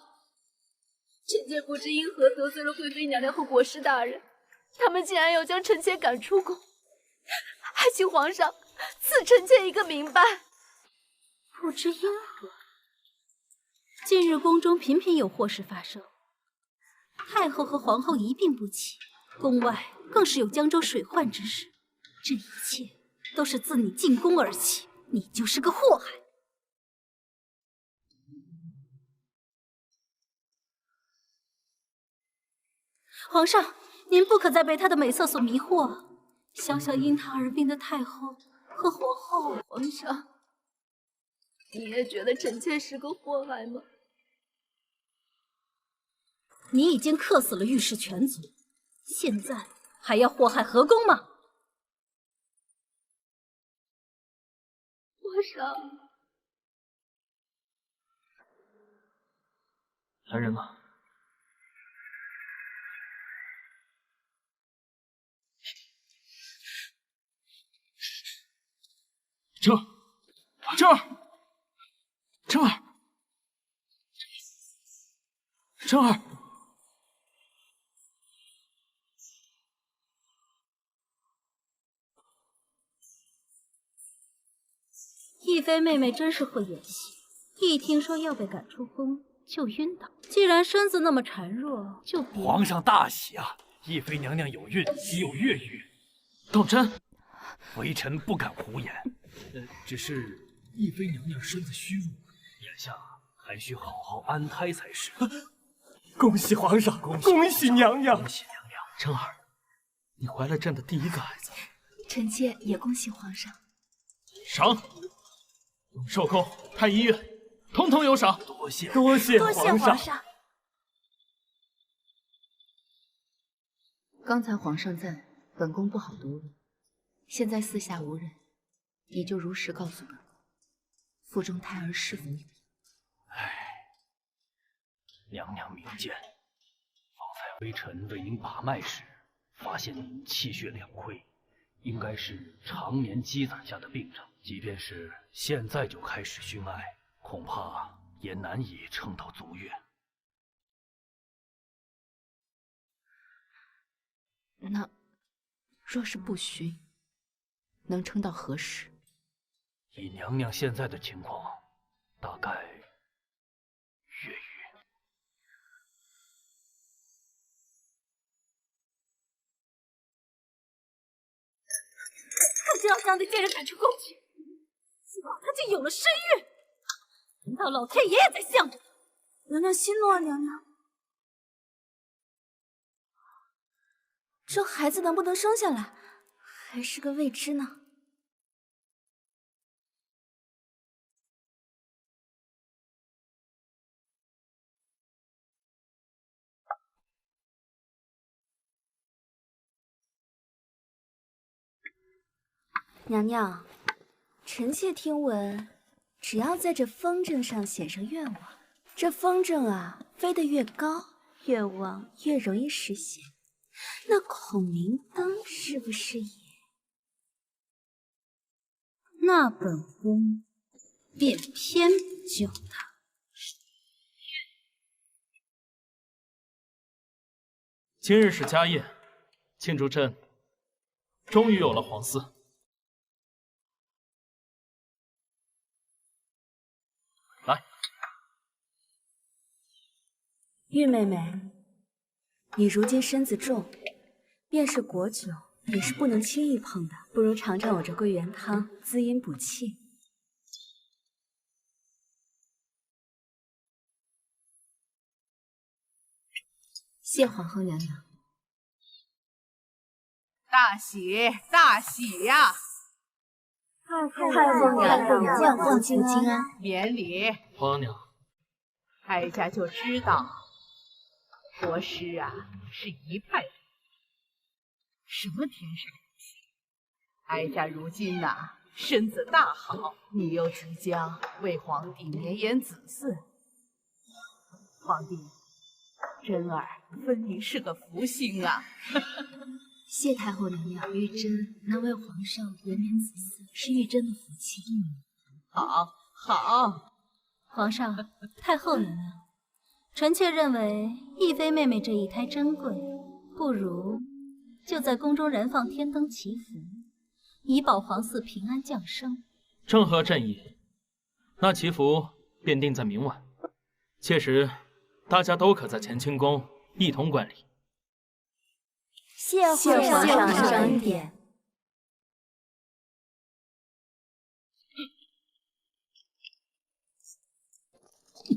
臣妾不知因何得罪了贵妃娘娘和国师大人，他们竟然要将臣妾赶出宫，还请皇上赐臣妾一个明白。不知因何，近日宫中频频有祸事发生，太后和皇后一病不起，宫外更是有江州水患之事。这一切都是自你进宫而起，你就是个祸害。皇上，您不可再被她的美色所迷惑。小小因他而病的太后和皇后。皇上，你也觉得臣妾是个祸害吗？你已经克死了御史全族，现在还要祸害河宫吗？皇上，来人啊！这儿，亦妃妹妹真是会演戏，一听说要被赶出宫就晕倒。既然身子那么孱弱，就别……皇上大喜啊！亦妃娘娘有孕，岂有越狱？当真？微臣不敢胡言。只是亦妃娘娘身子虚弱，眼下还需好好安胎才是。恭喜皇上，恭喜娘娘，恭喜娘娘！真儿，你怀了朕的第一个孩子，臣妾也恭喜皇上。赏，永寿宫、太医院，统统有赏。多谢皇上。刚才皇上在，本宫不好多问。现在四下无人，你就如实告诉本宫，腹中胎儿是否有恙？娘娘明鉴，方才微臣为您把脉时，发现您气血两亏，应该是常年积攒下的病症。即便是现在就开始熏艾，恐怕也难以撑到足月。那若是不熏，能撑到何时？以娘娘现在的情况，大概月余。我就要将那贱人赶出宫去，希望她就有了身孕。难道老天爷也在向着她？娘娘息怒啊，娘娘。这孩子能不能生下来，还是个未知呢。娘娘，臣妾听闻，只要在这风筝上写上愿望，这风筝啊飞得越高，愿望越容易实现。那孔明灯是不是也？那本宫便偏不救他。今日是家宴，庆祝朕终于有了皇嗣。来，玉妹妹，你如今身子重，便是果酒也是不能轻易碰的，不如尝尝我这桂圆汤，滋阴补气。谢皇后娘娘。大喜大喜呀！太后娘娘降福金安，免礼。皇娘，哀家就知道，国师啊是一派什么天上人气。哀家如今呐身子大好，你又即将为皇帝绵延子嗣，皇帝真儿分明是个福星啊！谢太后娘娘，玉珍能为皇上延绵子嗣，是玉珍的福气。好，好，皇上、太后娘娘，臣妾认为亦妃妹妹这一胎珍贵，不如就在宫中燃放天灯祈福，以保皇嗣平安降生。正合朕意。那祈福便定在明晚，届时大家都可在乾清宫一同观礼。谢皇上恩典。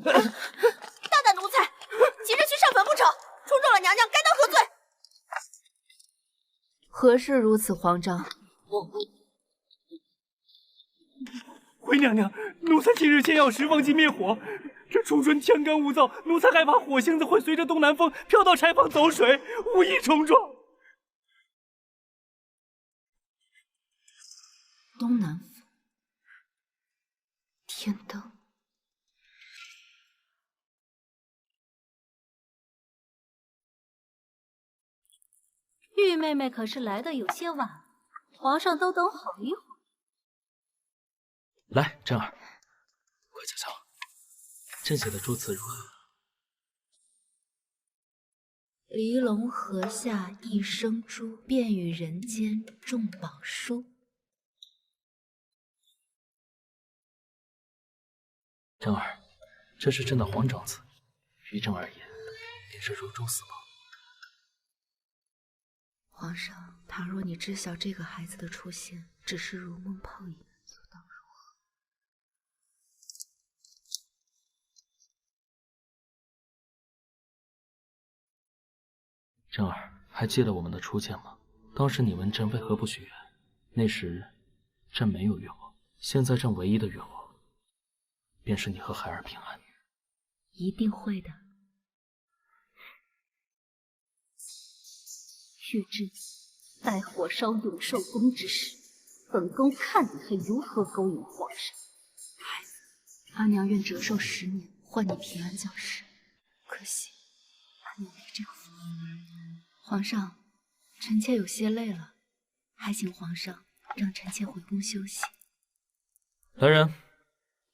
大胆奴才，急着去上坟不成？冲撞了娘娘，该当何罪？何事如此慌张？回娘娘，奴才今日先要时忘记灭火，这初春天干物燥，奴才害怕火星子会随着东南风飘到柴房走水，无意冲撞。东南风，天灯。玉妹妹可是来的有些晚，皇上都等好一会儿。来，真儿，快瞧瞧，朕写的祝词如何？离龙河下一生珠，便与人间重宝书。真儿，这是朕的皇长词，于朕而言，便是如珠似宝。皇上，倘若你知晓这个孩子的出现只是如梦泡影，所当如何？真儿，还记得我们的初见吗？当时你问朕为何不许愿，那时朕没有愿望，现在朕唯一的愿望，便是你和孩儿平安。一定会的。月之待火烧永寿宫之时，本宫看你还如何勾引皇上。孩子，阿娘愿折寿10年，换你平安降世。可惜阿娘没这个福。皇上，臣妾有些累了，还请皇上让臣妾回宫休息。来人，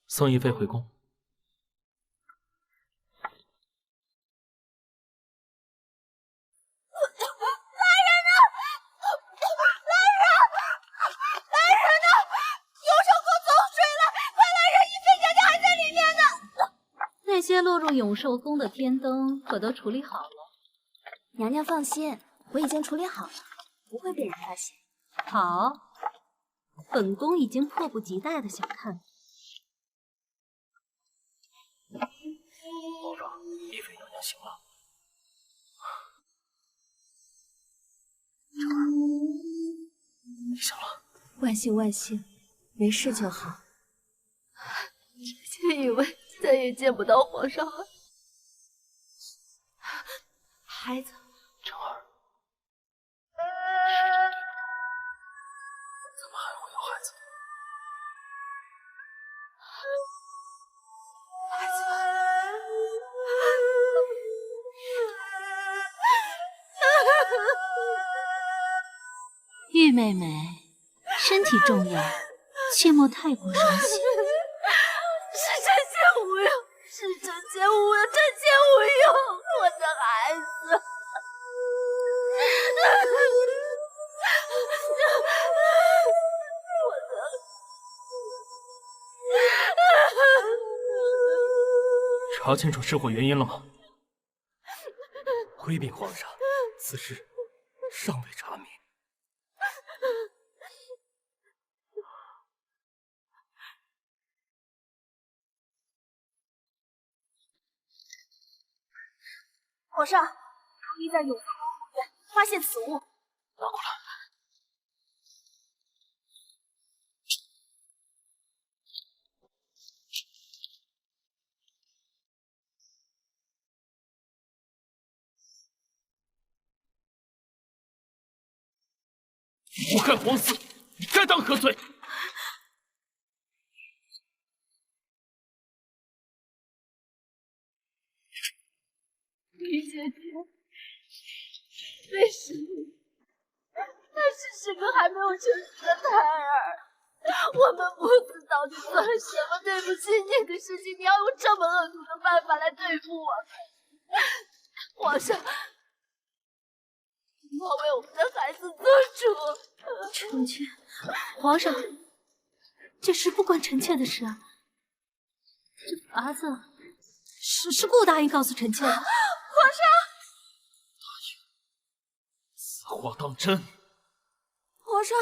送一妃回宫。那些落入永寿宫的天灯可都处理好了。娘娘放心，我已经处理好了，不会被人发现。好，本宫已经迫不及待的想看。皇上，一妃娘娘醒了。你醒了？万幸万幸，没事就好。臣妾以为再也见不到皇上了。孩子，真儿，怎么还会有孩子？孩子，玉妹妹，身体重要，切莫太过伤心。是臣妾无用，是臣妾无用，臣妾无用，我的孩子。查清楚失火原因了吗？回禀皇上，此事尚未查明。皇上，奴婢在永寿宫后院发现此物，拿过来。诬害皇嗣，你该当何罪？李姐姐，那是你，她只是个还没有成熟的胎儿，我们不知道你做了什么对不起你的事情，你要用这么恶毒的办法来对付我们。皇上，你要为我们的孩子做主。臣妾，皇上，这事不关臣妾的事啊。这法子是顾大人告诉臣妾的。皇上，此话当真？皇上，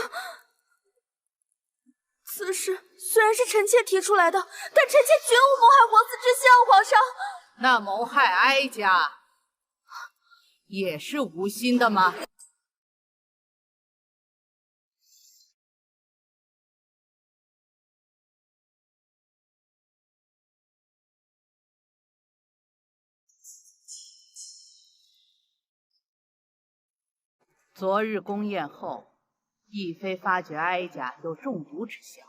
此事虽然是臣妾提出来的，但臣妾绝无谋害皇嗣之心。皇上，那谋害哀家也是无心的吗？昨日宫宴后，懿妃发觉哀家有中毒之象，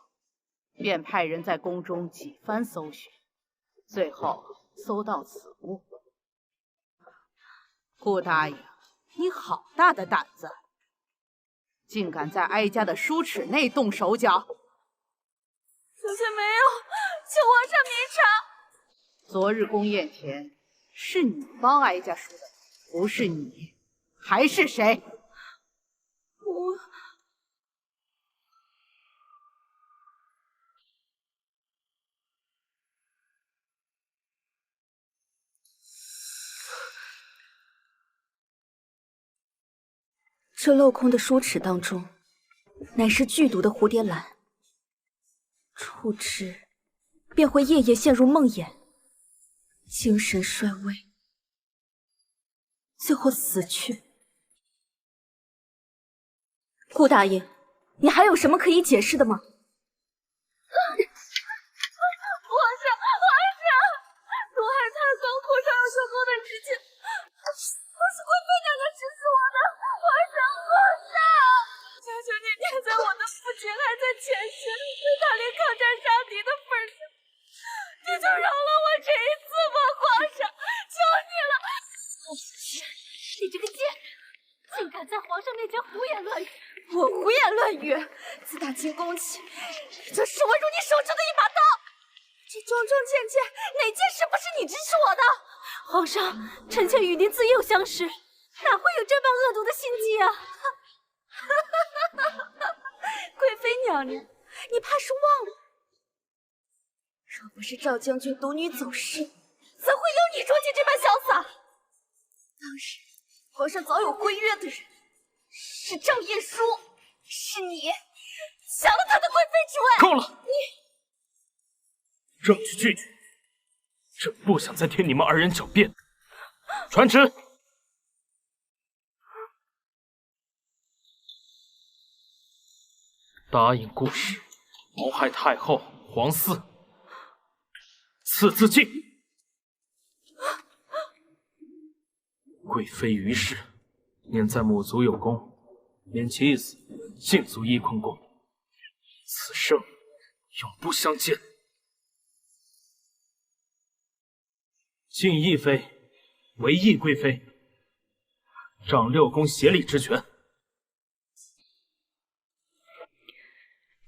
便派人在宫中几番搜寻，最后搜到此物。顾大爷，你好大的胆子，竟敢在哀家的梳齿内动手脚！小姐没有，请皇上明察。昨日宫宴前，是你帮哀家梳的，不是你，还是谁？我。这镂空的梳齿当中，乃是剧毒的蝴蝶兰，触之便会夜夜陷入梦魇，精神衰微，最后死去。顾大爷，你还有什么可以解释的吗？皇上，毒害太高，口上有深厚的指尖，我是贵妃娘娘指使我的。皇上，求求你念在我的父亲还在前线，为他连抗战杀敌的份上，你就饶了我这一次吧，皇上，求你了！你这个贱人，竟敢在皇上面前胡言乱语！我胡言乱语？自打进宫起，就视我如你手中的一把刀。这桩桩件件，哪件事不是你指使我的？皇上，臣妾与您自幼相识，哪会有这般恶毒的心机啊！贵妃娘娘，你怕是忘了，若不是赵将军独女走失，怎会有你捉奸这般潇洒？当时皇上早有规约的人是赵晏殊，是你抢了他的贵妃之位。够了！证据具体，朕不想再听你们二人狡辩。传旨。答应顾氏谋害太后、皇嗣，赐自尽。贵妃于氏念在母族有功，免其一死，尽足翊坤宫。此生永不相见。敬懿妃为懿贵妃，掌六宫协理之权。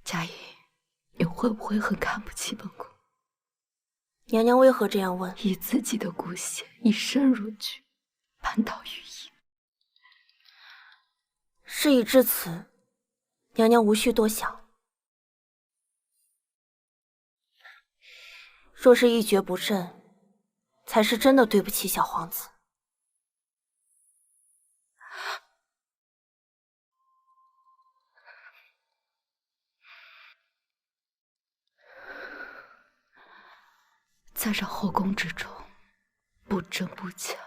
佳怡，你会不会很看不起本宫？娘娘为何这样问？以自己的骨血以身如躯，扳倒于一。事已至此，娘娘无需多想。若是一蹶不振，才是真的对不起小皇子。在这后宫之中，不争不抢，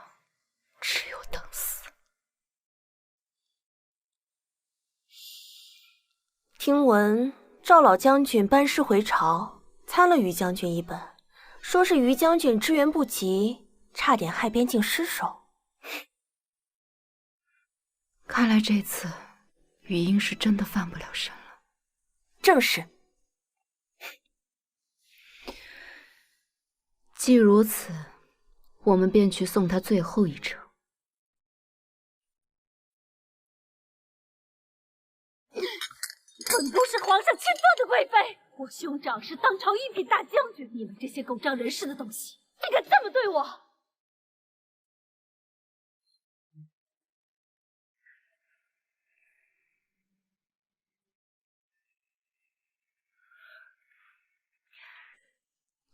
只有等死。听闻赵老将军班师回朝，参了于将军一本，说是于将军支援不及，差点害边境失守。看来这次雨英是真的翻不了身了。正是。既如此，我们便去送他最后一程。本宫是皇上亲封的贵妃，我兄长是当朝一品大将军，你们这些狗仗人势的东西，竟敢这么对我！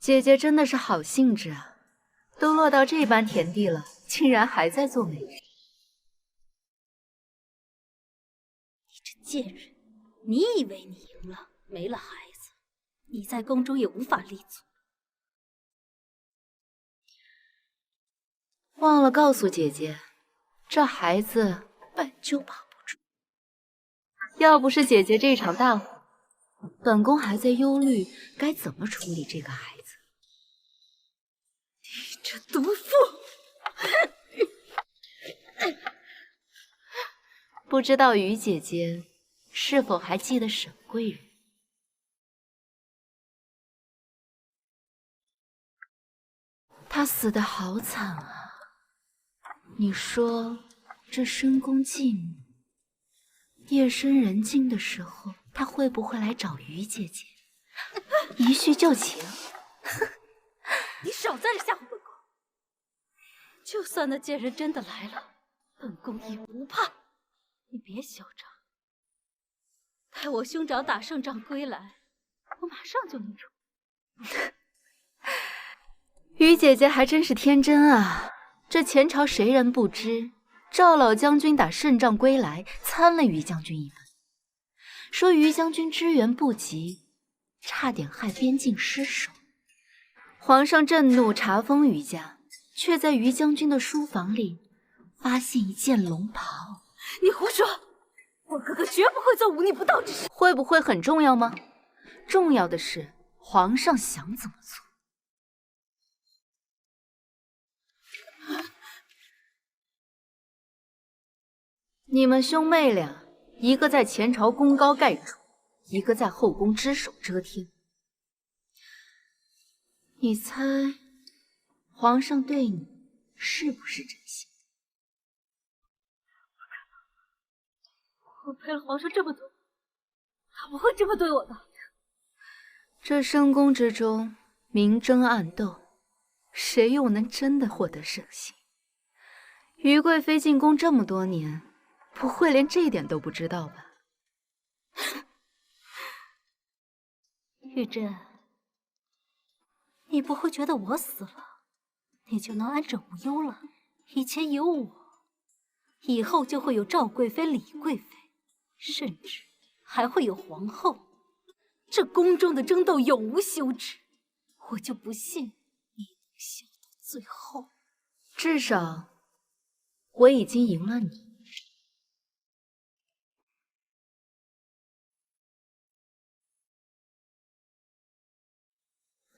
姐姐真的是好兴致啊，都落到这般田地了，竟然还在做美人。你这贱人，你以为你赢了，没了孩子，你在宫中也无法立足。忘了告诉姐姐，这孩子本就保不住。要不是姐姐这场大火，本宫还在忧虑该怎么处理这个孩子。你这毒妇！不知道于姐姐是否还记得沈贵人？他死得好惨啊！你说这深宫寂寞，夜深人静的时候，他会不会来找于姐姐，一叙旧情？你少在这吓唬本宫！就算那贱人真的来了，本宫也不怕。你别嚣张，待我兄长打胜仗归来，我马上就能出。于姐姐还真是天真啊！这前朝谁人不知，赵老将军打胜仗归来，参了于将军一门，说于将军支援不及，差点害边境失守。皇上震怒，查封于家，却在于将军的书房里发现一件龙袍。你胡说！我哥哥绝不会做忤逆不道之事。会不会很重要吗？重要的是皇上想怎么做。你们兄妹俩，一个在前朝功高盖主，一个在后宫只手遮天。你猜，皇上对你是不是真心？我陪了皇上这么多，他不会这么对我的。这深宫之中明争暗斗，谁又能真的获得圣心？于贵妃进宫这么多年，不会连这点都不知道吧？玉珍，你不会觉得我死了，你就能安枕无忧了？以前有我，以后就会有赵贵妃、李贵妃，甚至还会有皇后。这宫中的争斗永无休止，我就不信你能笑到最后。至少，我已经赢了你。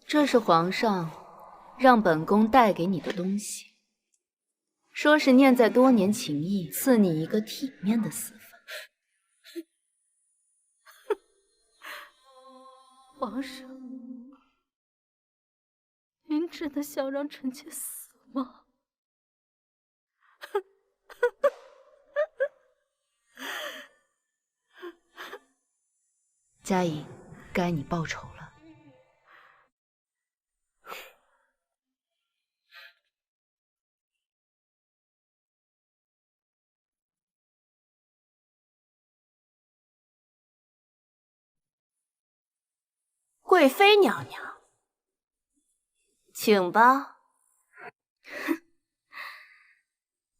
这是皇上让本宫带给你的东西，说是念在多年情谊，赐你一个体面的死法。皇上，您真的想让臣妾死吗？嘉颖，该你报仇了。贵妃娘娘，请吧。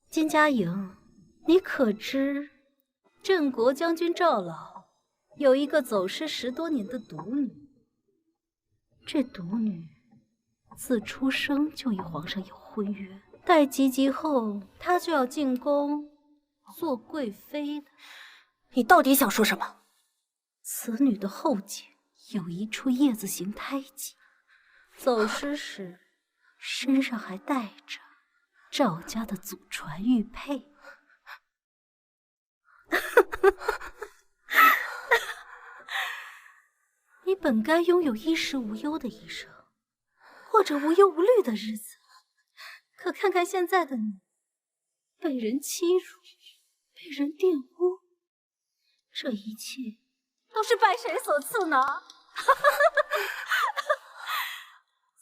金嘉颖，你可知镇国将军赵老有一个走失10多年的独女？这独女自出生就与皇上有婚约，待及笄后，她就要进宫做贵妃的。你到底想说什么？此女的后颈有一处叶子形胎记，走失时身上还带着赵家的祖传玉佩。你本该拥有衣食无忧的一生，过着无忧无虑的日子，可看看现在的你，被人欺辱，被人玷污，这一切都是拜谁所赐呢？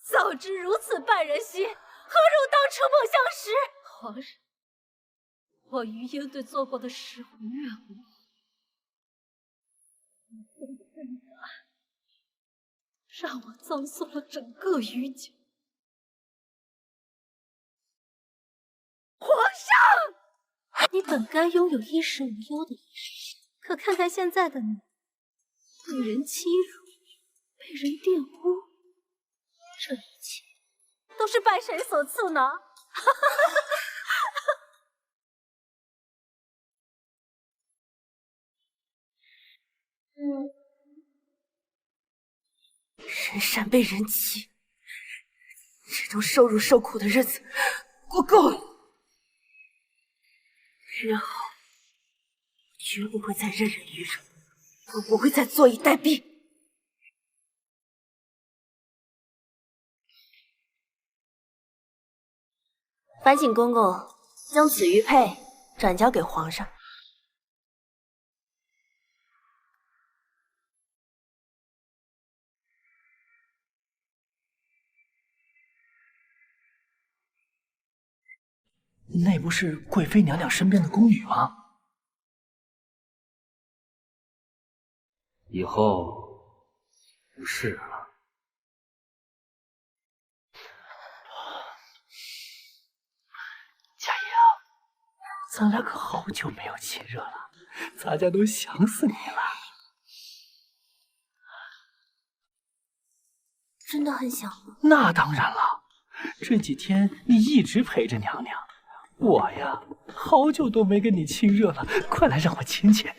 早知如此绊人心，何如当初梦相识？皇上，我于英对做过的事无怨无悔，让我葬送了整个于家。皇上，你本该拥有衣食无忧的一生，可看看现在的你，被人欺辱，被人玷污，这一切都是拜谁所赐呢？人善被人欺，这种受辱受苦的日子过够了。然后绝不会再任人鱼肉，我不会再坐以待毙。烦请公公将此玉佩转交给皇上。那不是贵妃娘娘身边的宫女吗？以后不是了。佳莹，咱俩可好久没有亲热了，咱家都想死你了。真的很想吗？那当然了，这几天你一直陪着娘娘，我呀，好久都没跟你亲热了，快来让我亲亲。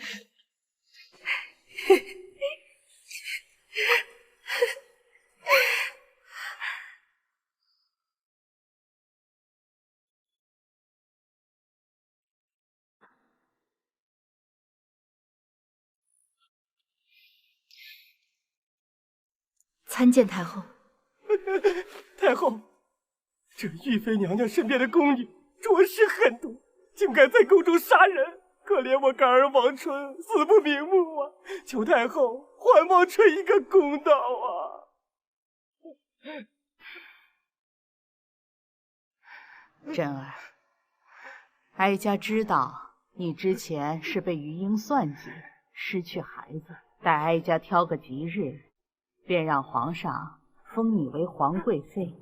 参见太后。太后，这玉妃娘娘身边的宫女着实狠毒，竟敢在宫中杀人，可怜我干儿王春死不瞑目啊！求太后还王春一个公道啊！真儿，哀家知道你之前是被余英算计，失去孩子，待哀家挑个吉日，便让皇上封你为皇贵妃。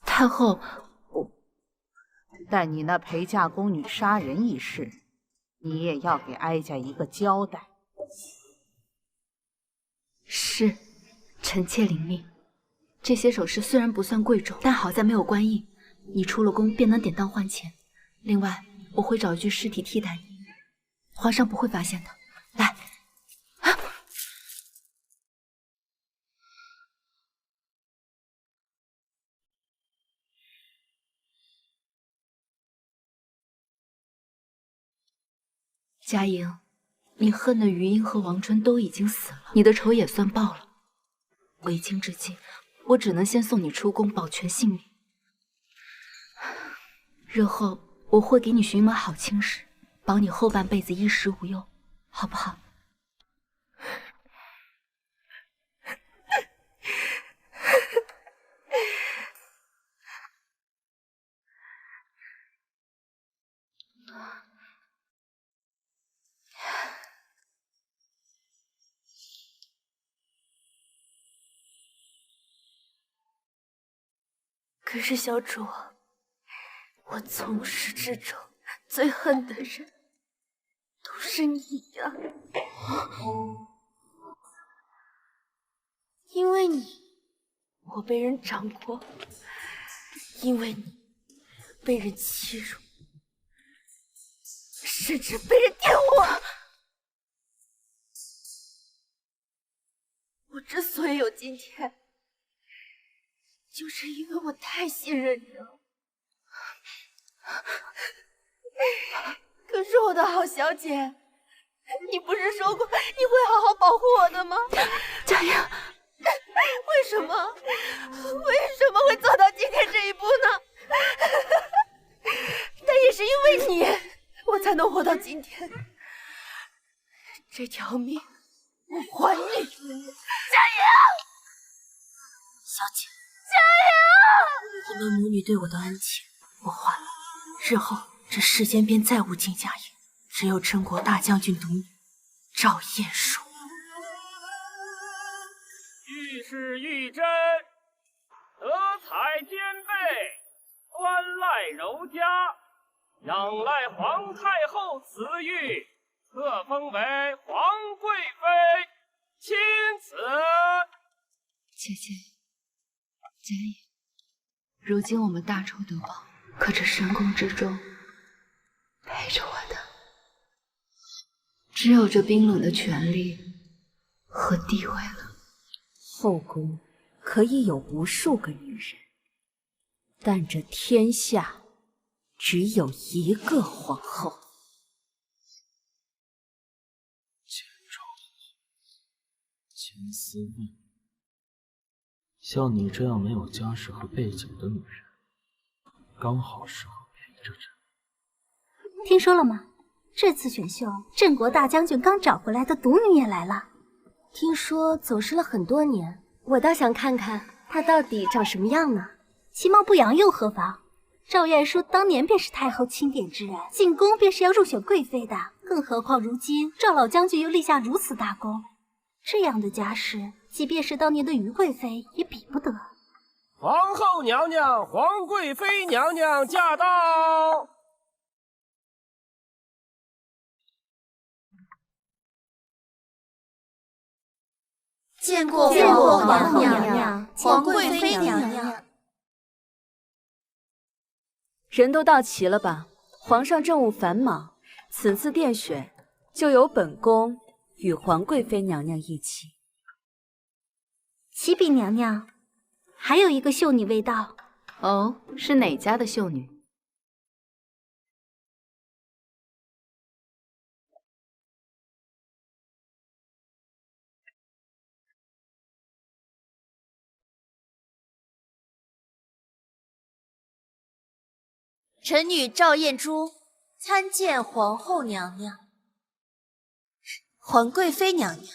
太后，但你那陪嫁宫女杀人一事，你也要给哀家一个交代。是，臣妾领命。这些首饰虽然不算贵重，但好在没有官印，你出了宫便能典当换钱。另外，我会找一具尸体替代你，皇上不会发现的。来。佳莹，你恨的余英和王春都已经死了，你的仇也算报了。为今之计，我只能先送你出宫，保全性命。日后我会给你寻一门好亲事，保你后半辈子衣食无忧，好不好？可是小主，我从始至终最恨的人都是你呀！因为你，我被人掌掴；因为你，被人欺辱，甚至被人玷污。我之所以有今天，就是因为我太信任你了。可是我的好小姐，你不是说过你会好好保护我的吗？佳莹，为什么会走到今天这一步呢？但也是因为你，我才能活到今天。这条命我还你，佳莹，小姐。佳莹，你们母女对我的恩情，我还了。日后这世间便再无金佳莹，只有陈国大将军独女赵燕舒。玉是玉真，德采兼备，端赖柔嘉，仰赖皇太后赐玉，册封为皇贵妃，钦此。姐姐，佳莹，如今我们大仇得报，可这深宫之中，陪着我的，只有这冰冷的权力和地位了。后宫可以有无数个女人，但这天下只有一个皇后。千丝万，像你这样没有家世和背景的女人，刚好适合陪着朕。听说了吗？这次选秀，镇国大将军刚找回来的独女也来了。听说走失了很多年，我倒想看看她到底长什么样呢。其貌不扬又何妨？赵晏殊当年便是太后钦点之人，进宫便是要入选贵妃的。更何况如今赵老将军又立下如此大功，这样的家世，即便是当年的于贵妃也比不得。皇后娘娘、皇贵妃娘娘驾到！见过皇后娘娘、皇贵妃娘娘。人都到齐了吧？皇上政务繁忙，此次殿选就由本宫与皇贵妃娘娘一起。启禀娘娘，还有一个秀女未到。哦，是哪家的秀女？臣女赵彦珠参见皇后娘娘、皇贵妃娘娘。